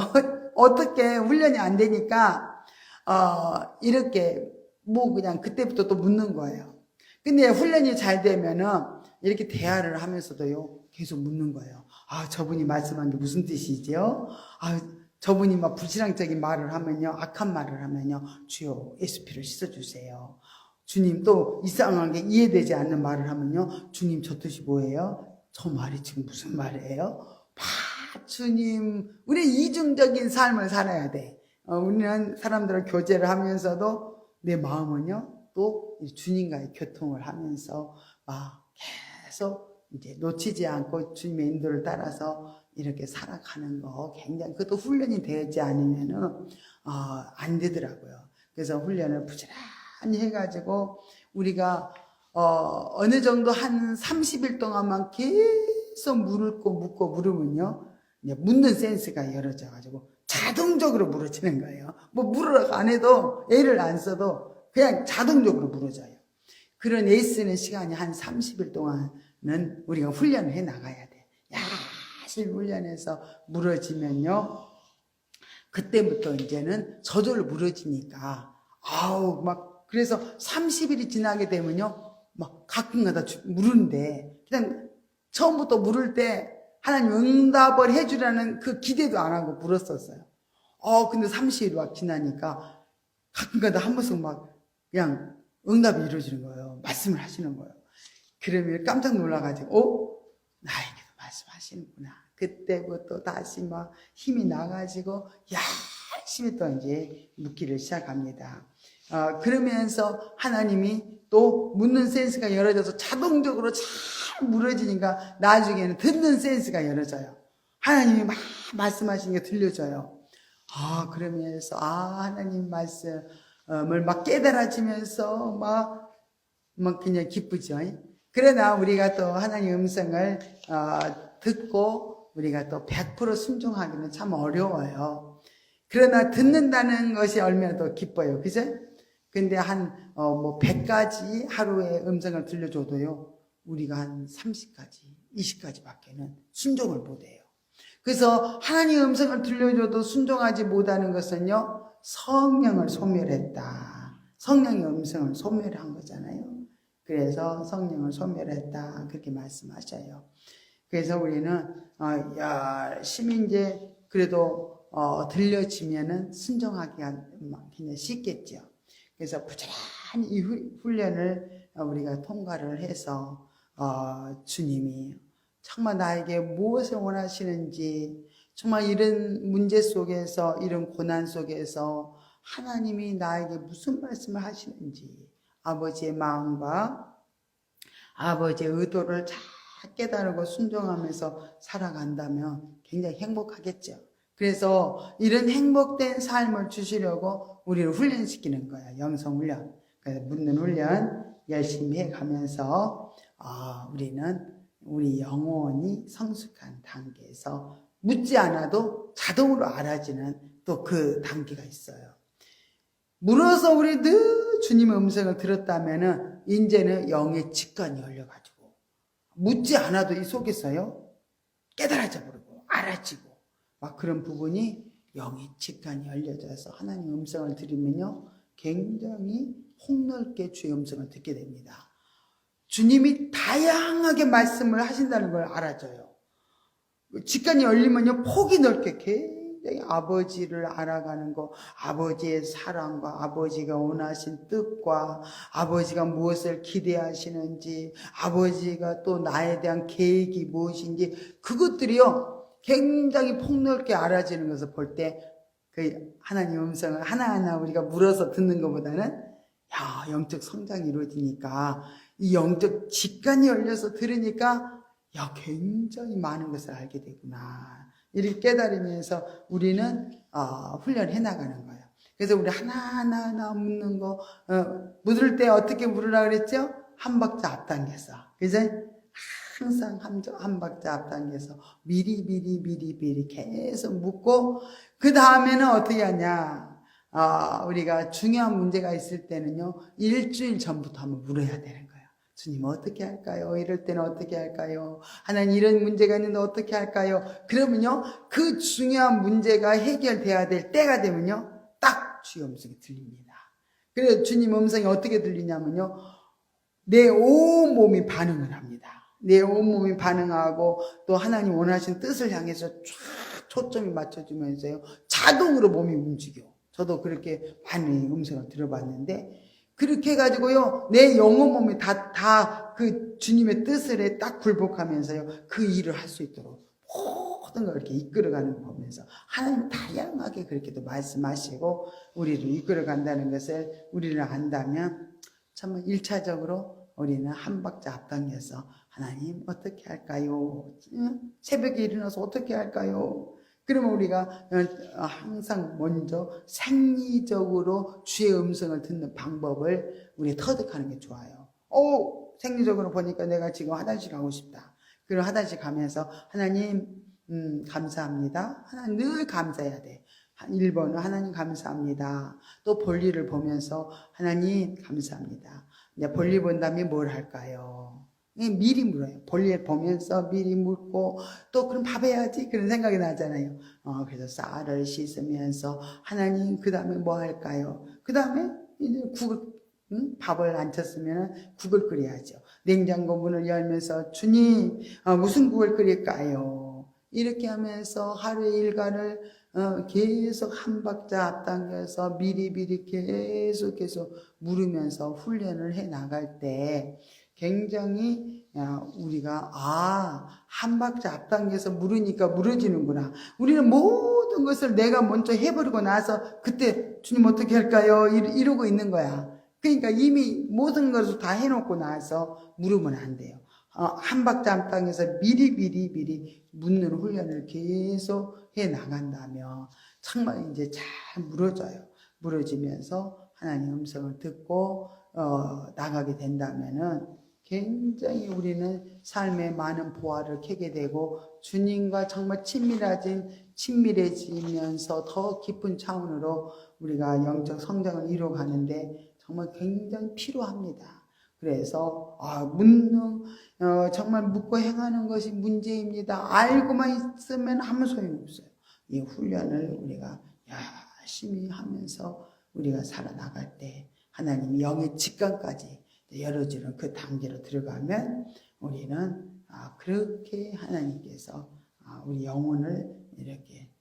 어떻게 훈련이 안 되니까 이렇게 그냥 그때부터 또 묻는 거예요. 근데 훈련이 잘 되면은 이렇게 대화를 하면서도요 계속 묻는 거예요. 저분이 말씀한 게 무슨 뜻이죠? 저분이 막 불신앙적인 말을 하면요, 악한 말을 하면요, 주여 예수피를 씻어주세요. 주님, 또 이상하게 이해되지 않는 말을 하면요, 주님 저 뜻이 뭐예요? 저 말이 지금 무슨 말이에요? 주님, 우리 이중적인 삶을 살아야 돼. 우리는 사람들과 교제를 하면서도 내 마음은요, 또 주님과의 교통을 하면서 막 계속 이제 놓치지 않고 주님의 인도를 따라서 이렇게 살아가는 거 굉장히, 그것도 훈련이 되지 않으면은 안 되더라고요. 그래서 훈련을 부지런히 해가지고 우리가 어느 정도 한 30일 동안만 계속 묻고 물으면요, 이제 묻는 센스가 열어져가지고 자동적으로 물어지는 거예요. 물으라고 안 해도 애를 안 써도 그냥 자동적으로 물어져요. 그런 애 쓰는 시간이 한 30일 동안은 우리가 훈련을 해 나가야 돼. 열심히 훈련해서 물어지면요, 그때부터 이제는 저절로 물어지니까 그래서 30일이 지나게 되면요, 막 가끔가다 물은데 그냥 처음부터 물을 때 하나님 응답을 해주라는 그 기대도 안 하고 물었었어요. 근데 30일이 막 지나니까 가끔가다 한 번씩 막 그냥 응답이 이루어지는 거예요. 말씀을 하시는 거예요. 그러면 깜짝 놀라가지고 나에게도 말씀하시는구나. 그때부터 다시 막 힘이 나가지고 열심히 또 이제 묻기를 시작합니다. 그러면서 하나님이 또 묻는 센스가 열어져서 자동적으로 잘 물어지니까 나중에는 듣는 센스가 열어져요. 하나님이 막 말씀하시는 게 들려져요. 그러면서 하나님 말씀을 막 깨달아지면서 막 그냥 기쁘죠. 그러나 우리가 또 하나님 음성을 듣고 우리가 또 100% 순종하기는 참 어려워요. 그러나 듣는다는 것이 얼마나 더 기뻐요. 그죠? 근데 100가지 하루에 음성을 들려줘도요, 우리가 한 30가지, 20가지 밖에는 순종을 못해요. 그래서 하나님의 음성을 들려줘도 순종하지 못하는 것은요, 성령을 소멸했다. 성령의 음성을 소멸한 거잖아요. 그래서 성령을 소멸했다. 그렇게 말씀하셔요. 그래서 우리는, 열심히 이제 그래도, 들려지면은 순종하기가 그냥 쉽겠죠. 그래서 부지런히 이 훈련을 우리가 통과를 해서, 주님이 정말 나에게 무엇을 원하시는지, 정말 이런 문제 속에서, 이런 고난 속에서 하나님이 나에게 무슨 말씀을 하시는지, 아버지의 마음과 아버지의 의도를 잘 깨달고 순종하면서 살아간다면 굉장히 행복하겠죠. 그래서 이런 행복된 삶을 주시려고 우리를 훈련시키는 거야. 영성훈련. 그래서 묻는 훈련 열심히 해가면서 우리는 우리 영혼이 성숙한 단계에서 묻지 않아도 자동으로 알아지는 또 그 단계가 있어요. 물어서 우리 늘 주님의 음성을 들었다면은 이제는 영의 직관이 열려가지고 묻지 않아도 이 속에서요 깨달아져 버리고 알아지고 막 그런 부분이 영의 직관이 열려져서 하나님의 음성을 들으면요 굉장히 폭넓게 주의 음성을 듣게 됩니다. 주님이 다양하게 말씀을 하신다는 걸 알아줘요. 직관이 열리면요 폭이 넓게 굉장히 아버지를 알아가는 거, 아버지의 사랑과 아버지가 원하신 뜻과 아버지가 무엇을 기대하시는지, 아버지가 또 나에 대한 계획이 무엇인지 그것들이요 굉장히 폭넓게 알아지는 것을 볼 때 그 하나님 음성을 하나하나 우리가 물어서 듣는 것보다는 영적 성장이 이루어지니까 이 영적 직관이 열려서 들으니까 굉장히 많은 것을 알게 되구나. 이렇게 깨달으면서 우리는 훈련해 나가는 거예요. 그래서 우리 하나하나 묻는 거 물을 때 어떻게 물으라 그랬죠? 한 박자 앞당겨서. 그죠? 항상 한 박자 앞당겨서 미리 계속 묻고 그 다음에는 어떻게 하냐? 우리가 중요한 문제가 있을 때는요 일주일 전부터 한번 물어야 되는 거예요. 주님 어떻게 할까요? 이럴 때는 어떻게 할까요? 하나님 이런 문제가 있는데 어떻게 할까요? 그러면요 그 중요한 문제가 해결돼야 될 때가 되면요 딱 주의 음성이 들립니다. 그래서 주님 음성이 어떻게 들리냐면요 내 온몸이 반응을 합니다. 내 온몸이 반응하고 또 하나님 원하신 뜻을 향해서 쫙 초점이 맞춰지면서요 자동으로 몸이 움직여. 저도 그렇게 많은 음성을 들어봤는데 그렇게 해가지고요 내 영혼 몸이 다 그 주님의 뜻을 딱 굴복하면서요 그 일을 할 수 있도록 모든 걸 이렇게 이끌어가는 거 보면서 하나님 다양하게 그렇게도 말씀하시고 우리를 이끌어간다는 것을 우리를 안다면 정말 1차적으로 우리는 한 박자 앞당겨서 하나님 어떻게 할까요? 새벽에 일어나서 어떻게 할까요? 그러면 우리가 항상 먼저 생리적으로 주의 음성을 듣는 방법을 우리 터득하는 게 좋아요. 생리적으로 보니까 내가 지금 화장실 가고 싶다. 그럼 화장실 가면서 하나님 감사합니다. 하나님 늘 감사해야 돼. 1번은 하나님 감사합니다. 또 볼일을 보면서 하나님 감사합니다. 이제 볼일 본 다음에 뭘 할까요? 미리 물어요. 볼일 보면서 미리 묻고 또 그럼 밥 해야지 그런 생각이 나잖아요. 그래서 쌀을 씻으면서 하나님 그 다음에 뭐 할까요? 그 다음에 이제 밥을 안 쳤으면 국을 끓여야죠. 냉장고 문을 열면서 주님 무슨 국을 끓일까요? 이렇게 하면서 하루의 일과를 계속 한 박자 앞당겨서 미리 계속해서 물으면서 훈련을 해 나갈 때 굉장히 우리가 한 박자 앞당겨서 물으니까 물어지는구나. 우리는 모든 것을 내가 먼저 해버리고 나서 그때 주님 어떻게 할까요? 이러고 있는 거야. 그러니까 이미 모든 것을 다 해놓고 나서 물으면 안 돼요. 한 박자 앞당겨서 미리 묻는 훈련을 계속 해 나간다면 정말 이제 잘 무너져요. 무너지면서 하나님의 음성을 듣고 나가게 된다면은 굉장히 우리는 삶에 많은 보화를 캐게 되고 주님과 정말 친밀해지면서 더 깊은 차원으로 우리가 영적 성장을 이루어가는데 정말 굉장히 필요합니다. 그래서 정말 묻고 행하는 것이 문제입니다. 알고만 있으면 아무 소용이 없어요. 이 훈련을 우리가 열심히 하면서 우리가 살아나갈 때 하나님이 영의 직관까지 열어주는 그 단계로 들어가면 우리는 그렇게 하나님께서 우리 영혼을 이렇게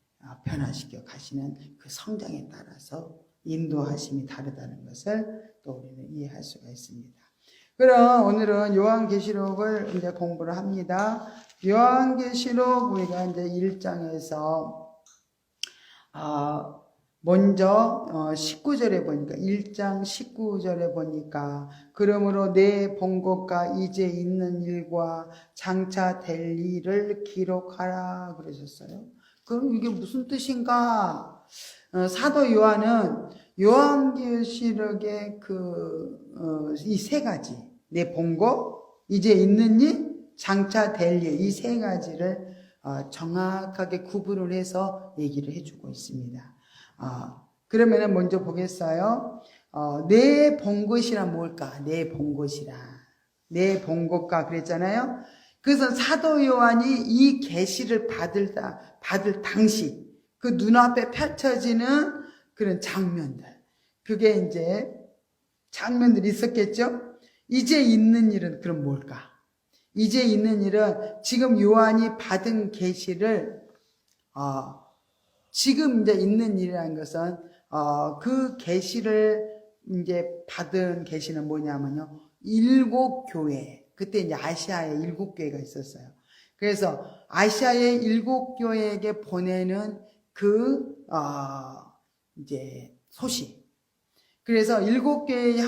변화시켜 가시는 그 성장에 따라서 인도하심이 다르다는 것을 또 우리는 이해할 수가 있습니다. 그럼 오늘은 요한계시록을 이제 공부를 합니다. 요한계시록 우리가 이제 1장에서 먼저 19절에 보니까 1장 19절에 보니까 그러므로 내 본 것과 이제 있는 일과 장차 될 일을 기록하라 그러셨어요. 그럼 이게 무슨 뜻인가? 사도 요한은 요한계시록의 이 세 가지, 내 본 것, 이제 있는 일, 장차 될 일, 이 세 가지를 정확하게 구분을 해서 얘기를 해주고 있습니다. 그러면은 먼저 보겠어요. 내 본 것이라 뭘까? 내 본 것이라. 내 본 것과 그랬잖아요. 그래서 사도 요한이 이 계시를 받을 당시 그 눈앞에 펼쳐지는 그런 장면들. 그게 이제 장면들이 있었겠죠? 이제 있는 일은 그럼 뭘까? 이제 있는 일은 지금 요한이 받은 계시를 지금 이제 있는 일이라는 것은 그 계시를 이제 받은 계시는 뭐냐면요. 7교회. 그때 이제 아시아에 7교회가 있었어요. 그래서 아시아의 7교회에게 보내는 이제 소식. 그래서 7개의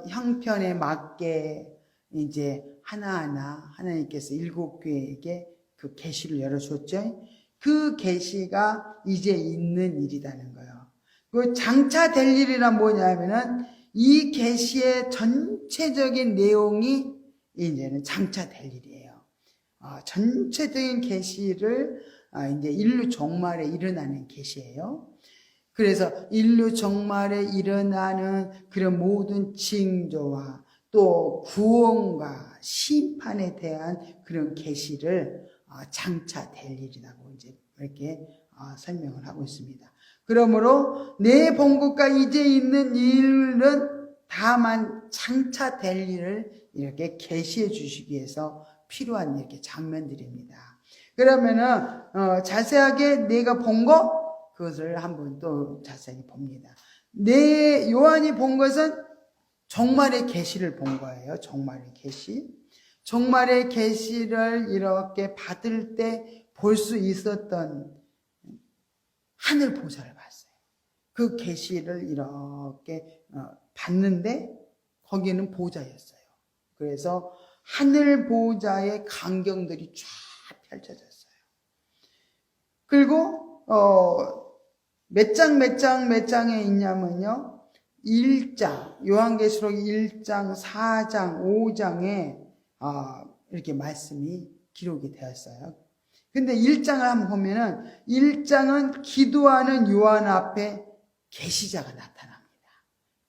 형편에 맞게 이제 하나하나 하나님께서 7교회에게 그 계시를 열어줬죠. 그 계시가 이제 있는 일이라는 거예요. 그 장차 될 일이란 뭐냐면은 이 계시의 전체적인 내용이 이제는 장차 될 일이에요. 전체적인 계시를 이제 인류 종말에 일어나는 계시예요. 그래서 인류 종말에 일어나는 그런 모든 징조와 또 구원과 심판에 대한 그런 계시를 장차 될 일이라고 이제 이렇게 설명을 하고 있습니다. 그러므로 내 본 것과 이제 있는 일은 다만 장차 될 일을 이렇게 계시해 주시기 위해서 필요한 이렇게 장면들입니다. 그러면은 자세하게 내가 본 것 그것을 한번 또 자세히 봅니다. 요한이 본 것은 종말의 계시를 본 거예요. 종말의 계시. 종말의 계시를 이렇게 받을 때 볼 수 있었던 하늘 보좌를 봤어요. 그 계시를 이렇게 봤는데 거기는 보좌였어요. 그래서 하늘 보좌의 광경들이 쫙 펼쳐졌어요. 그리고 몇 장에 있냐면요. 1장, 요한계시록 1장, 4장, 5장에 이렇게 말씀이 기록이 되었어요. 근데 1장을 한번 보면은 1장은 기도하는 요한 앞에 계시자가 나타납니다.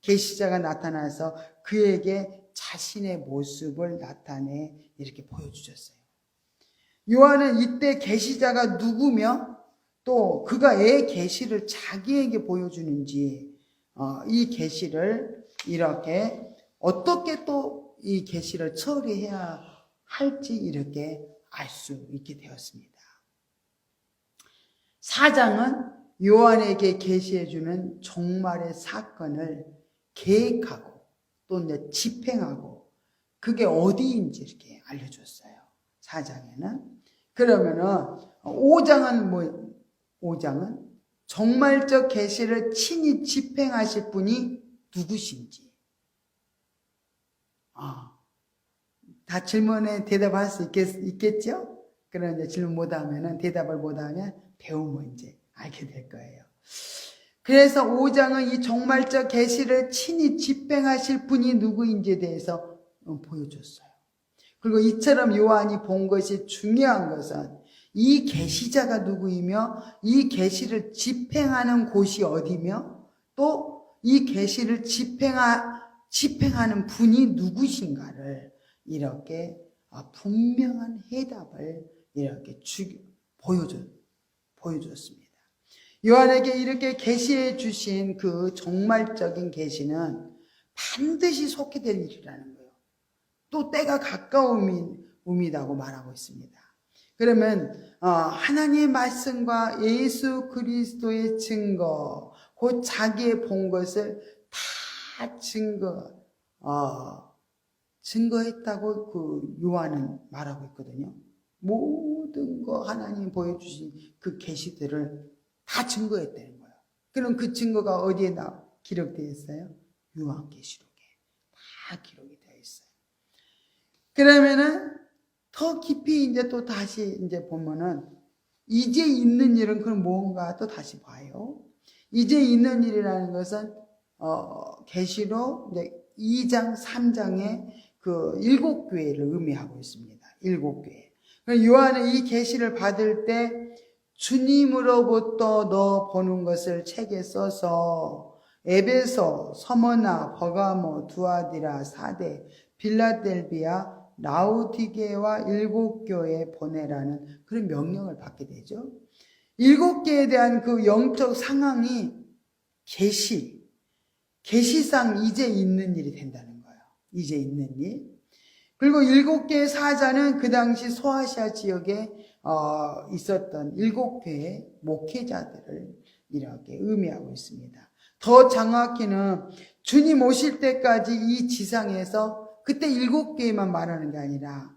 계시자가 나타나서 그에게 자신의 모습을 나타내 이렇게 보여주셨어요. 요한은 이때 계시자가 누구며 또 그가 왜 계시를 자기에게 보여주는지 이 계시를 이렇게 어떻게 또 이 계시를 처리해야 할지 이렇게 알 수 있게 되었습니다. 4장은 요한에게 계시해주는 종말의 사건을 계획하고 또 이제 집행하고 그게 어디인지 이렇게 알려줬어요. 4장에는. 그러면은 5장은 종말적 계시를 친히 집행하실 분이 누구신지. 다 질문에 대답할 수 있겠죠? 그런데 질문 못하면은 대답을 못하면 배우면 이제 알게 될 거예요. 그래서 5장은 이 종말적 계시를 친히 집행하실 분이 누구인지에 대해서 보여줬어요. 그리고 이처럼 요한이 본 것이 중요한 것은 이 계시자가 누구이며 이 계시를 집행하는 곳이 어디며 또 이 계시를 집행하는 분이 누구신가를 이렇게 분명한 해답을 이렇게 보여줬습니다. 요한에게 이렇게 계시해 주신 그 종말적인 계시는 반드시 속히 될 일이라는 거예요. 또 때가 가까움이다고 말하고 있습니다. 그러면 하나님의 말씀과 예수 그리스도의 증거, 곧 자기의 본 것을 다 증거했다고 그 요한은 말하고 있거든요. 모든 거 하나님이 보여주신 그 계시들을 다 증거했다는 거예요. 그럼 그 증거가 어디에 기록되어 있어요? 요한계시록에 다 기록이 되어 있어요. 그러면은 더 깊이 이제 또 다시 이제 보면은 이제 있는 일은 그럼 뭔가 또 다시 봐요. 이제 있는 일이라는 것은 계시록 2장 3장의 그 7교회를 의미하고 있습니다. 7교회. 요한은 이 계시를 받을 때 주님으로부터 너 보는 것을 책에 써서 에베소, 서머나, 버가모, 두아디라, 사데, 빌라델비아, 라우디게와 7교회에 보내라는 그런 명령을 받게 되죠. 7개에 대한 그 영적 상황이 계시상 이제 있는 일이 된다는 거예요. 이제 있는 일. 그리고 7개의 사자는 그 당시 소아시아 지역에 있었던 7교의 목회자들을 이렇게 의미하고 있습니다. 더 정확히는 주님 오실 때까지 이 지상에서 그때 7교회만 말하는 게 아니라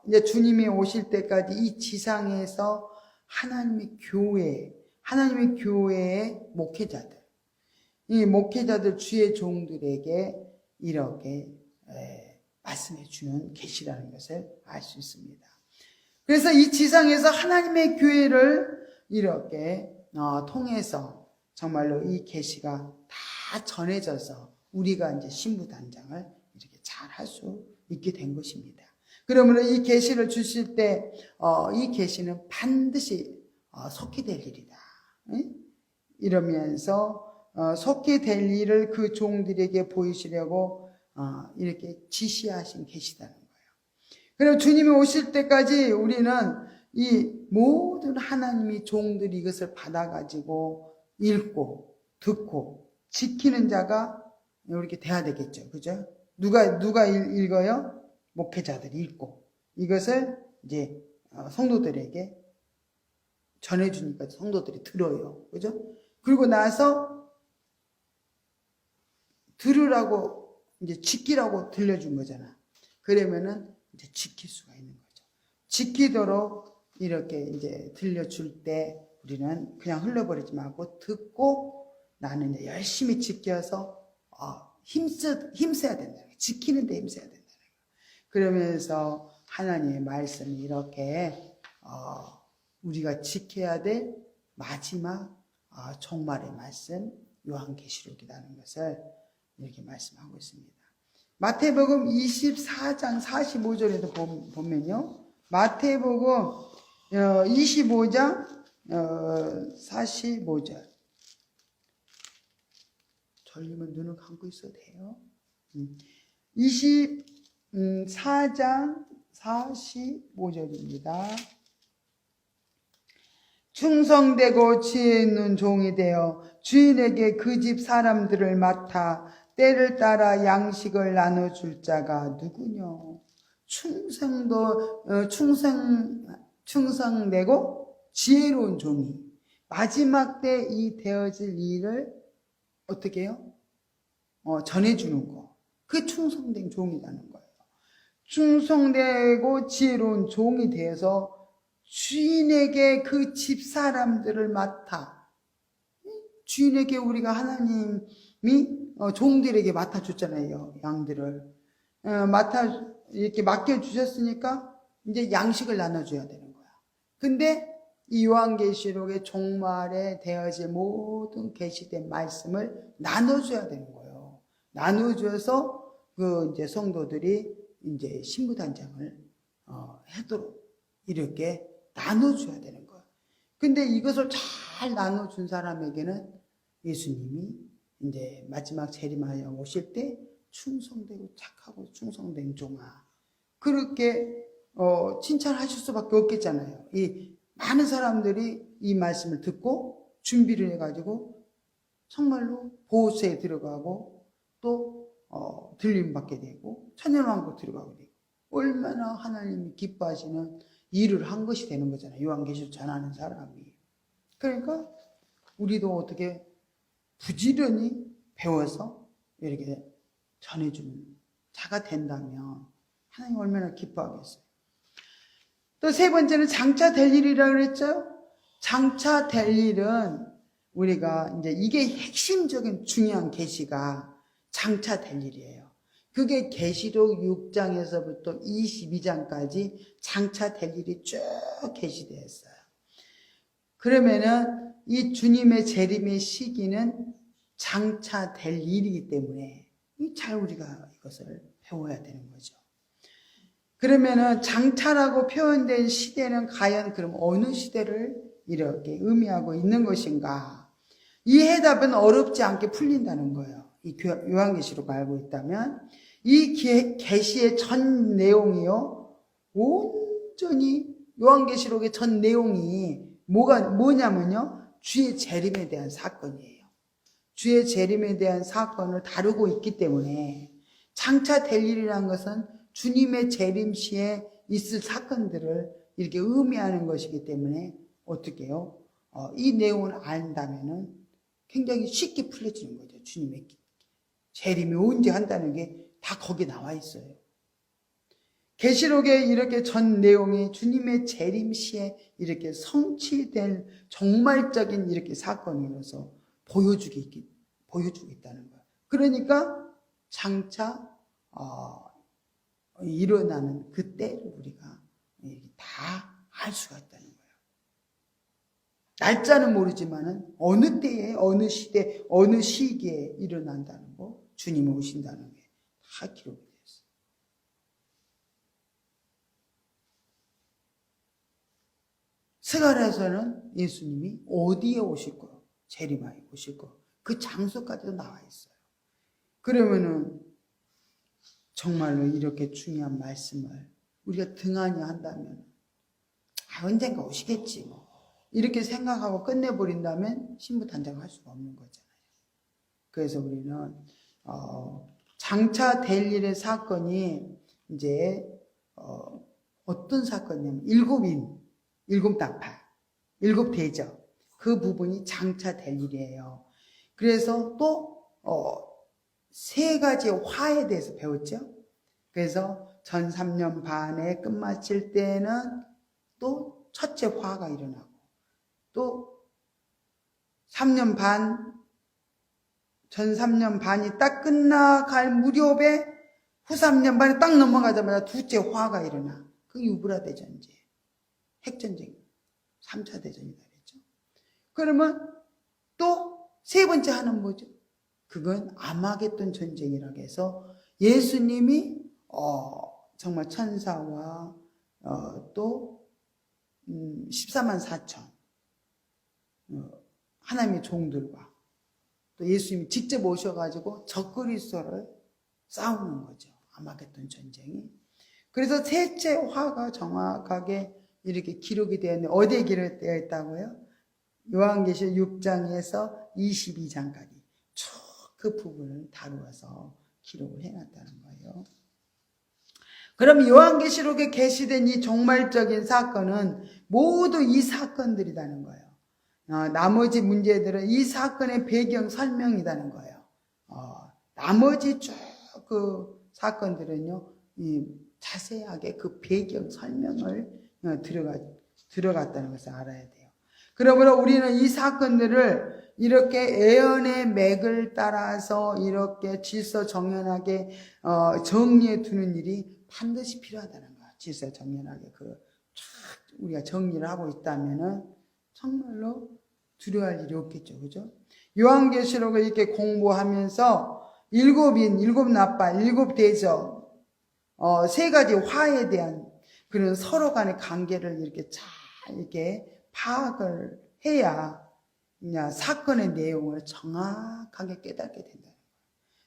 이제 주님이 오실 때까지 이 지상에서 하나님의 교회의 목회자들, 이 목회자들 주의 종들에게 이렇게 말씀해 주는 계시라는 것을 알 수 있습니다. 그래서 이 지상에서 하나님의 교회를 이렇게 통해서 정말로 이 계시가 다 전해져서 우리가 이제 신부단장을 이렇게 잘 할 수 있게 된 것입니다. 그러므로 이 계시를 주실 때 이 계시는 반드시 속히 될 일이다. 이러면서 속히 될 일을 그 종들에게 보이시려고 이렇게 지시하신 계시다는 거예요. 그리고 주님이 오실 때까지 우리는 이 모든 하나님이 종들이 이것을 받아가지고 읽고 듣고 지키는 자가 이렇게 돼야 되겠죠. 그죠? 누가 읽어요? 목회자들이 읽고 이것을 이제 성도들에게 전해주니까 성도들이 들어요. 그죠? 그리고 나서 들으라고 이제 지키라고 들려준 거잖아. 그러면은 이제 지킬 수가 있는 거죠. 지키도록 이렇게 이제 들려줄 때 우리는 그냥 흘려버리지 말고 듣고 나는 이제 열심히 지켜서 힘써야 된다. 지키는 데 힘써야 된다. 그러면서 하나님의 말씀이 이렇게 우리가 지켜야 될 마지막 종말의 말씀 요한계시록이라는 것을 이렇게 말씀하고 있습니다. 마태복음 24장 45절에도 보면요. 마태복음 25장 45절. 졸리면 눈을 감고 있어도 돼요. 24장 45절입니다. 충성되고 지혜 있는 종이 되어 주인에게 그 집 사람들을 맡아 때를 따라 양식을 나눠줄 자가 누구뇨? 충성되고 지혜로운 종이 마지막 때 이 되어질 일을 어떻게 해요? 전해주는 거. 그게 충성된 종이라는 거예요. 충성되고 지혜로운 종이 되어서 주인에게 그 집 사람들을 맡아. 주인에게 우리가 하나님이 종들에게 맡아줬잖아요. 양들을. 이렇게 맡겨주셨으니까 이제 양식을 나눠줘야 되는 거야. 근데 이 요한계시록의 종말에 되어질 모든 계시된 말씀을 나눠줘야 되는 거예요. 나눠줘서 그 이제 성도들이 이제 신부단장을 하도록 이렇게 나눠줘야 되는 거예요. 근데 이것을 잘 나눠준 사람에게는 예수님이 이제 마지막 재림하여 오실 때 충성되고 착하고 충성된 종아, 그렇게 칭찬하실 수밖에 없겠잖아요. 이 많은 사람들이 이 말씀을 듣고 준비를 해가지고 정말로 보호소에 들어가고 또 들림 받게 되고 천년왕국 들어가게 되고 얼마나 하나님이 기뻐하시는 일을 한 것이 되는 거잖아요. 요한계시록 전하는 사람이. 그러니까 우리도 어떻게 부지런히 배워서 이렇게 전해주는 자가 된다면 하나님 얼마나 기뻐하겠어요. 또 세 번째는 장차 될 일이라고 그랬죠. 장차 될 일은 우리가 이제 이게 핵심적인 중요한 계시가 장차 될 일이에요. 그게 계시록 6장에서부터 22장까지 장차 될 일이 쭉 계시되어 있어요. 그러면은 이 주님의 재림의 시기는 장차 될 일이기 때문에 잘 우리가 이것을 배워야 되는 거죠. 그러면은 장차라고 표현된 시대는 과연 그럼 어느 시대를 이렇게 의미하고 있는 것인가? 이 해답은 어렵지 않게 풀린다는 거예요. 이 요한계시록 알고 있다면 이 계시의 전 내용이요, 온전히 요한계시록의 전 내용이 뭐냐면요, 주의 재림에 대한 사건이에요. 주의 재림에 대한 사건을 다루고 있기 때문에 장차 될 일이라는 것은 주님의 재림 시에 있을 사건들을 이렇게 의미하는 것이기 때문에 어떻게 해요? 이 내용을 안다면은 굉장히 쉽게 풀려지는 거죠. 주님의 재림이 언제 한다는 게 다 거기에 나와 있어요. 계시록에 이렇게 전 내용이 주님의 재림 시에 이렇게 성취될 종말적인 이렇게 사건으로서 보여주고 있다는 거예요. 그러니까 장차 일어나는 그때를 우리가 다 알 수가 있다는 거예요. 날짜는 모르지만은 어느 때에, 어느 시대, 어느 시기에 일어난다는 거, 주님이 오신다는 게 다 기록이 되어 있어요. 스가랴에서는 예수님이 어디에 오실 거요? 재림하여 오실 거. 그 장소까지도 나와 있어요. 그러면은 정말로 이렇게 중요한 말씀을 우리가 등한히 한다면 언젠가 오시겠지 뭐 이렇게 생각하고 끝내버린다면 신부단장할 수가 없는 거잖아요. 그래서 우리는 장차 될 일의 사건이 이제 어떤 사건이냐면 일곱 나팔, 일곱 대접, 그 부분이 장차 될 일이에요. 그래서 또 세 가지의 화에 대해서 배웠죠. 그래서 전 3년 반에 끝마칠 때는 또 첫째 화가 일어나고, 또 3년 반, 전 3년 반이 딱 끝나갈 무렵에 후 3년 반이 딱 넘어가자마자 둘째 화가 일어나. 그 유브라데 전쟁, 핵전쟁, 3차 대전이다 그랬죠. 그러면 또 세 번째 하는 뭐죠? 그건 아마겟돈 전쟁이라고 해서 예수님이 정말 천사와 또 14만 4천 하나님의 종들과 또 예수님이 직접 오셔가지고 적그리스도를 싸우는 거죠. 아마겟돈 전쟁이. 그래서 셋째 화가 정확하게 이렇게 기록이 되어 있는데 어디에 기록되어 있다고요? 요한계시록 6장에서 22장까지 쭉 그 부분을 다루어서 기록을 해놨다는 거예요. 그럼 요한계시록에 게시된 이 종말적인 사건은 모두 이 사건들이라는 거예요. 나머지 문제들은 이 사건의 배경 설명이라는 거예요. 나머지 쭉 그 사건들은요, 자세하게 그 배경 설명을 들어갔다는 것을 알아야 돼요. 그러므로 우리는 이 사건들을 이렇게 애언의 맥을 따라서 이렇게 질서 정연하게 정리해 두는 일이 반드시 필요하다는 거예요. 질서 정연하게 우리가 정리를 하고 있다면은 정말로 두려워할 일이 없겠죠. 그죠? 요한계시록을 이렇게 공부하면서 일곱인, 일곱 나팔, 일곱 대접, 세 가지 화에 대한 그런 서로 간의 관계를 이렇게 잘 이렇게 파악을 해야 그냥 사건의 내용을 정확하게 깨닫게 된다는 거예요.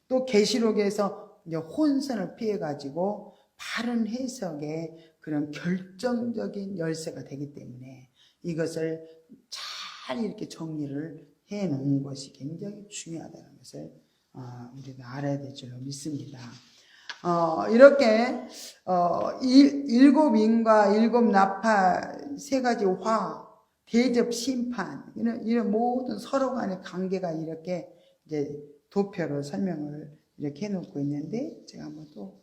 또 계시록에서 이제 혼선을 피해 가지고 바른 해석의 그런 결정적인 열쇠가 되기 때문에 이것을 잘 이렇게 정리를 해 놓은 것이 굉장히 중요하다는 것을 우리가 알아야 될 줄로 믿습니다. 이렇게 일곱 인과 일곱 나팔, 세 가지 화, 대접, 심판 이런 모든 서로 간의 관계가 이렇게 이제 도표로 설명을 이렇게 해놓고 있는데 제가 한번 또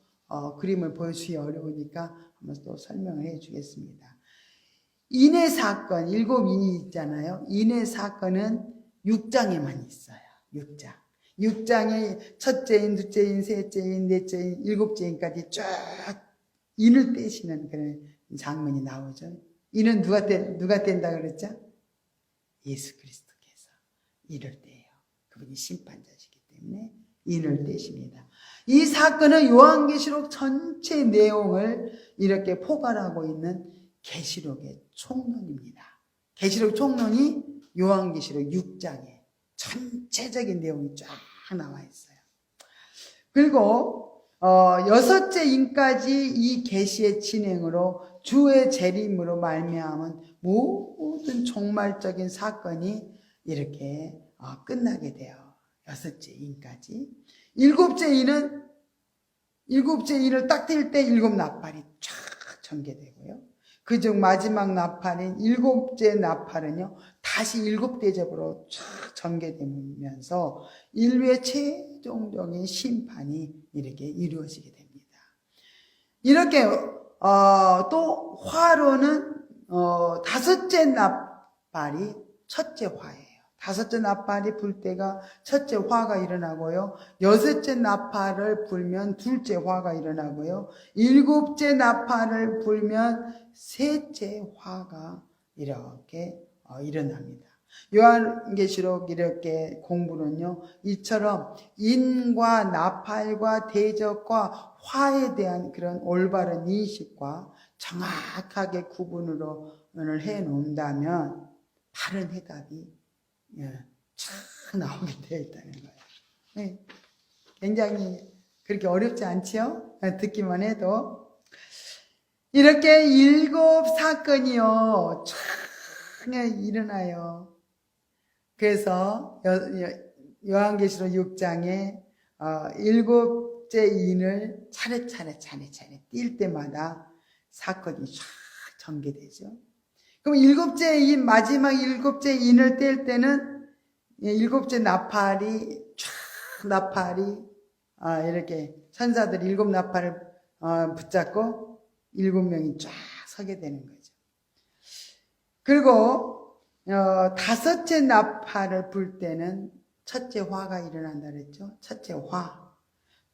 그림을 보여주기 어려우니까 한번 또 설명을 해주겠습니다. 인의 사건, 일곱 인이 있잖아요. 인의 사건은 6장에만 있어요. 6장. 6장에 첫째인, 둘째인, 셋째인, 넷째인, 일곱째인까지 쫙 인을 떼시는 그런 장면이 나오죠. 인은 누가 뗀다 그랬죠? 예수 그리스도께서 인을 떼요. 그분이 심판자시기 때문에 인을 떼십니다. 이 사건은 요한계시록 전체 내용을 이렇게 포괄하고 있는 계시록의 총론입니다. 계시록 총론이 요한계시록 6장에 전체적인 내용이 쫙 나와 있어요. 그리고 여섯째 인까지 이 계시의 진행으로 주의 재림으로 말미암은 모든 종말적인 사건이 이렇게 끝나게 돼요. 여섯째 인까지. 일곱째 인을 딱 뗄 때 일곱 나팔이 쫙 전개되고요. 그중 마지막 나팔인 일곱째 나팔은요, 다시 일곱 대접으로 쫙 전개되면서 인류의 최종적인 심판이 이렇게 이루어지게 됩니다. 이렇게 또 화로는 다섯째 나팔이 첫째 화예요. 다섯째 나팔이 불 때가 첫째 화가 일어나고요. 여섯째 나팔을 불면 둘째 화가 일어나고요. 일곱째 나팔을 불면 셋째 화가 이렇게 일어납니다. 요한계시록 이렇게 공부는요, 이처럼 인과 나팔과 대접과 화에 대한 그런 올바른 인식과 정확하게 구분을 해 놓는다면 바른 해답이 쫙 나오게 되어 있다는 거예요. 네. 굉장히 그렇게 어렵지 않지요? 듣기만 해도. 이렇게 일곱 사건이요, 쫙 일어나요. 그래서 요한계시록 6장에 일곱째 인을 차례차례 띌 때마다 사건이 쫙 전개되죠. 그럼 일곱째 인, 마지막 일곱째 인을 뗄 때는 일곱째 나팔이 이렇게 천사들이 일곱 나팔을 붙잡고 일곱 명이 쫙 서게 되는 거죠. 그리고 다섯째 나팔을 불 때는 첫째 화가 일어난다 그랬죠. 첫째 화.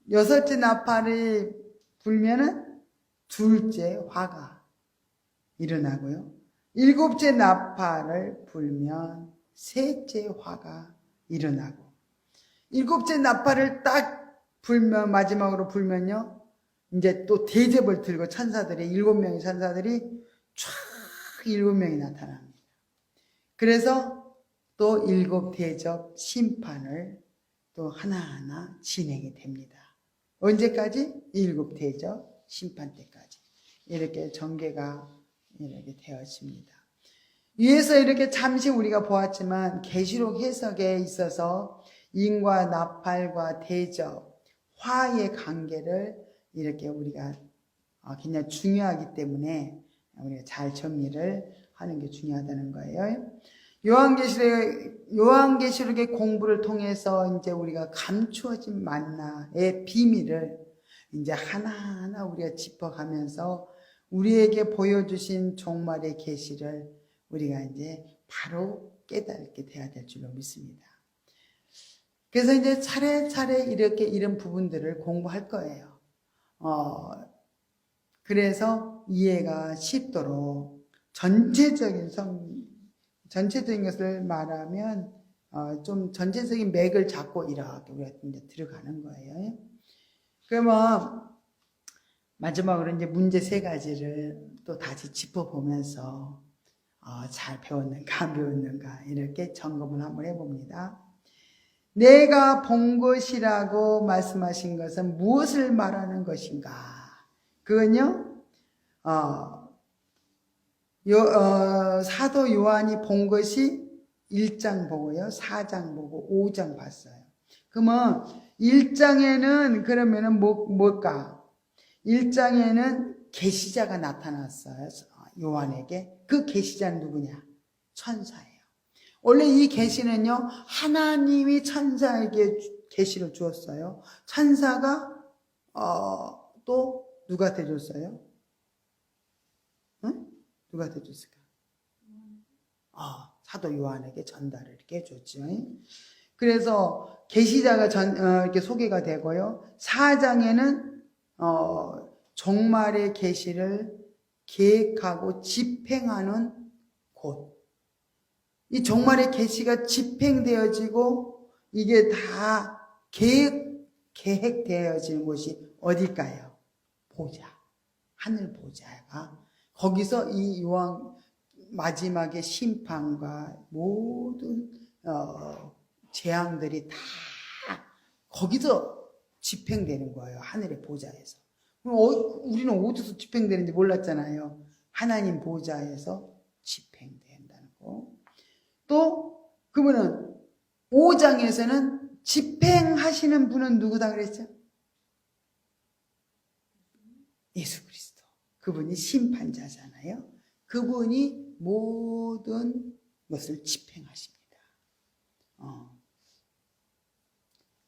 여섯째 나팔을 불면은 둘째 화가 일어나고요. 일곱째 나팔을 불면 셋째 화가 일어나고, 일곱째 나팔을 딱 불면, 마지막으로 불면요, 이제 또 대접을 들고 천사들이, 7명의 천사들이 쫙 7명이 나타납니다. 그래서 또 일곱 대접 심판을 또 하나하나 진행이 됩니다. 언제까지? 일곱 대접 심판 때까지. 이렇게 전개가 이렇게 되었습니다. 위에서 이렇게 잠시 우리가 보았지만 계시록 해석에 있어서 인과 나팔과 대접, 화의 관계를 이렇게 우리가 굉장히 중요하기 때문에 우리가 잘 정리를 하는 게 중요하다는 거예요. 요한계시록의 공부를 통해서 이제 우리가 감추어진 만나의 비밀을 이제 하나하나 우리가 짚어가면서 우리에게 보여주신 종말의 계시를 우리가 이제 바로 깨닫게 돼야 될 줄로 믿습니다. 그래서 이제 차례차례 이렇게 이런 부분들을 공부할 거예요. 그래서 이해가 쉽도록 전체적인 전체적인 것을 말하면 좀 전체적인 맥을 잡고 이렇게 우리가 이제 들어가는 거예요. 그러면 마지막으로 이제 문제 3가지를 또 다시 짚어보면서 잘 배웠는가 안 배웠는가 이렇게 점검을 한번 해봅니다. 내가 본 것이라고 말씀하신 것은 무엇을 말하는 것인가? 그건요, 사도 요한이 본 것이 1장 보고요, 4장 보고 5장 봤어요. 그러면 1장에는 그러면은 뭘까? 1장에는 계시자가 나타났어요. 요한에게. 그 계시자는 누구냐? 천사예요. 원래 이 계시는요, 하나님이 천사에게 계시를 주었어요. 천사가 또 누가 대줬어요? 응? 누가 대줬을까? 사도 요한에게 전달을 이렇게 해줬죠. 그래서 계시자가 이렇게 소개가 되고요. 4장에는 종말의 계시를 계획하고 집행하는 곳. 이 종말의 계시가 집행되어지고 이게 다 계획되어지는 곳이 어딜까요? 보좌. 하늘 보좌가 거기서 이 요한 마지막에 심판과 모든 재앙들이 다 거기서 집행되는 거예요. 하늘의 보좌에서. 우리는 어디서 집행되는지 몰랐잖아요. 하나님 보좌에서 집행된다는 거. 또 그분은 5장에서는 집행하시는 분은 누구다 그랬죠? 예수 그리스도. 그분이 심판자잖아요. 그분이 모든 것을 집행하십니다.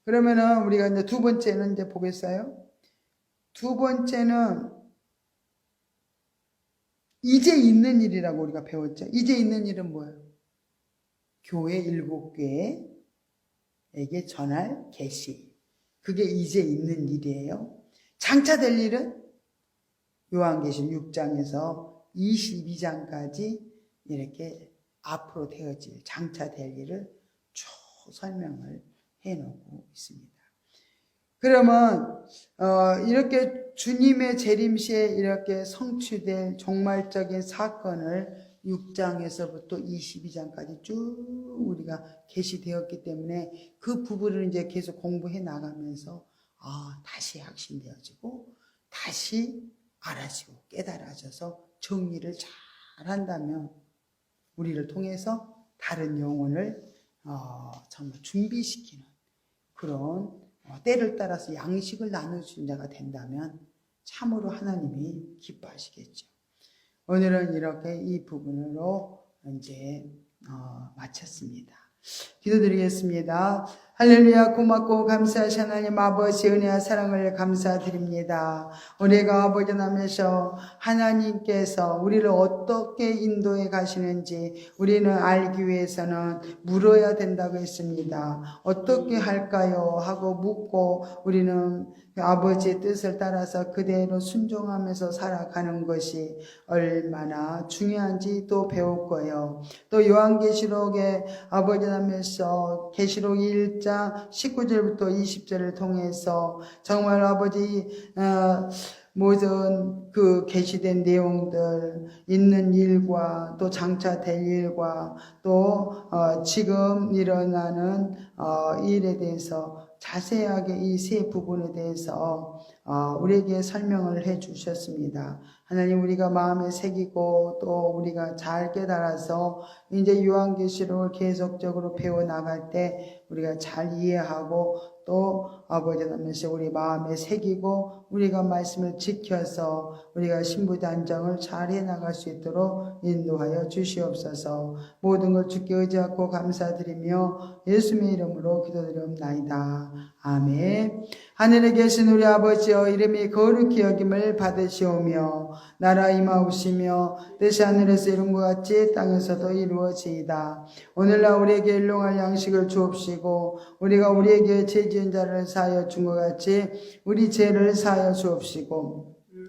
그러면은 우리가 이제 2번째는 이제 보겠어요. 2번째는 이제 있는 일이라고 우리가 배웠죠. 이제 있는 일은 뭐예요? 교회 7교회에게 전할 계시. 그게 이제 있는 일이에요. 장차 될 일은 요한계시록 6장에서 22장까지 이렇게 앞으로 되어질 장차 될 일을 쭉 설명을 해놓고 있습니다. 그러면 이렇게 주님의 재림시에 이렇게 성취될 종말적인 사건을 6장에서부터 22장까지 쭉 우리가 계시되었기 때문에 그 부분을 이제 계속 공부해 나가면서 다시 확신되어지고 다시 알아지고 깨달아져서 정리를 잘 한다면 우리를 통해서 다른 영혼을 정말 준비시키는 그런 때를 따라서 양식을 나눠주는 자가 된다면 참으로 하나님이 기뻐하시겠죠. 오늘은 이렇게 이 부분으로 이제 마쳤습니다. 기도드리겠습니다. 할렐루야. 고맙고 감사하신 하나님 아버지 은혜와 사랑을 감사드립니다. 우리가 아버지 하나님께서 하나님께서 우리를 어떻게 인도해 가시는지 우리는 알기 위해서는 물어야 된다고 했습니다. 어떻게 할까요? 하고 묻고 우리는 아버지의 뜻을 따라서 그대로 순종하면서 살아가는 것이 얼마나 중요한지 또 배웠고요. 또 요한계시록에 아버지 하면서 계시록 1장 19절부터 20절을 통해서 정말 아버지 모든 그 계시된 내용들 있는 일과 또 장차 될 일과 또 지금 일어나는 일에 대해서 자세하게 이 세 부분에 대해서 우리에게 설명을 해 주셨습니다. 하나님 우리가 마음에 새기고 또 우리가 잘 깨달아서 이제 요한계시록을 계속적으로 배워나갈 때 우리가 잘 이해하고 또 아버지 하나님께서 우리 마음에 새기고 우리가 말씀을 지켜서 우리가 신부단정을 잘 해나갈 수 있도록 인도하여 주시옵소서. 모든 걸 주께 의지하고 감사드리며 예수님의 이름으로 기도드리옵나이다. 아멘. 하늘에 계신 우리 아버지여 이름이 거룩히 여김을 받으시오며 나라 임하옵시며 뜻이 하늘에서 이룬 것 같이 땅에서도 이루어지이다. 오늘날 우리에게 일용할 양식을 주옵시고 우리가 우리에게 죄 지은 자를 사하여 준 것 같이 우리 죄를 사하여 주옵시고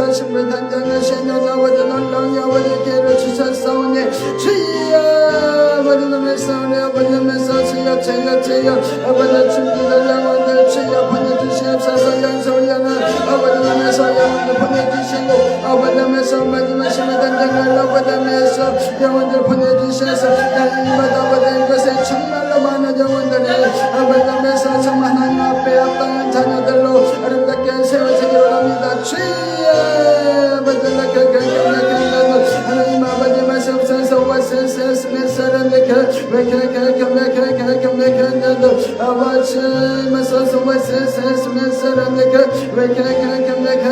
주셔서 신물 단장하신 아버지 놀라운 아버지 기회를 주셨사오니 주여 아버지 넘에서 우리 아버지 넘에서 주여 아버지 준비된 영혼들 주여 보내주시옵소서 영성연은 아버지 넘에서 영혼들 보내주시고 아버지 넘에서 마지막 신물 단장을 아버지 넘에서 영혼들 보내주셔서 날마다 아버지 이것에 정말로 많은 영혼들이 아버지 넘에서 정말 하나님 앞에 합당한 자녀들로 아름답게 세워지기를 합니다. 주여 아버지 하나님 아버지 말씀하셔서 와세세스메사라니까 아버지 말씀하셔서 와세세스메사라니까 아버지 말씀하셔서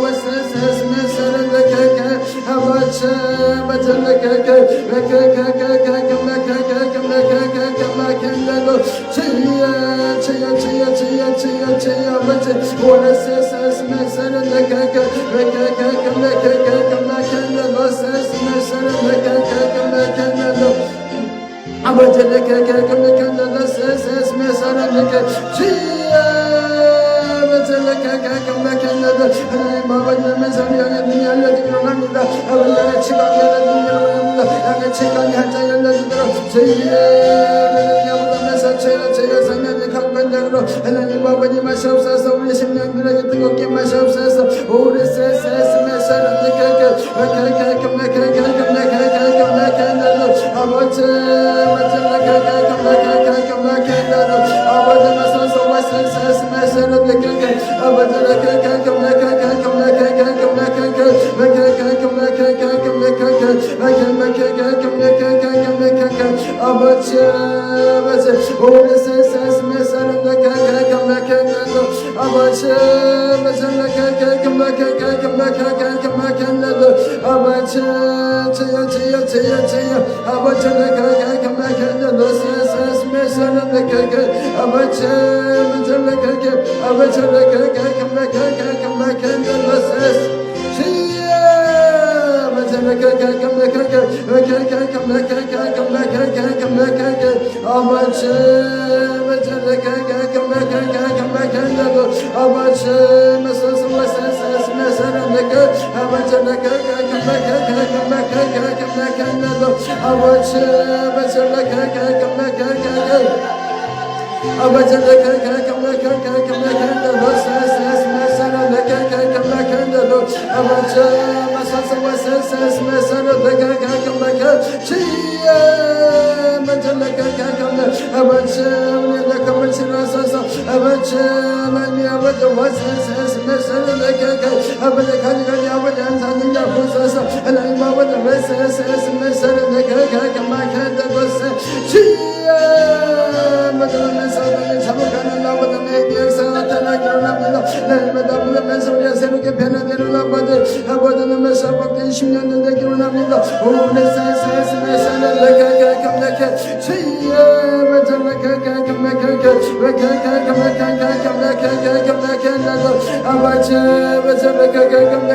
와세세스메사라니까 아버지 하나님 아버지 마시옵소서 우리 심령들에게 뜨겁게 마시옵소서 우리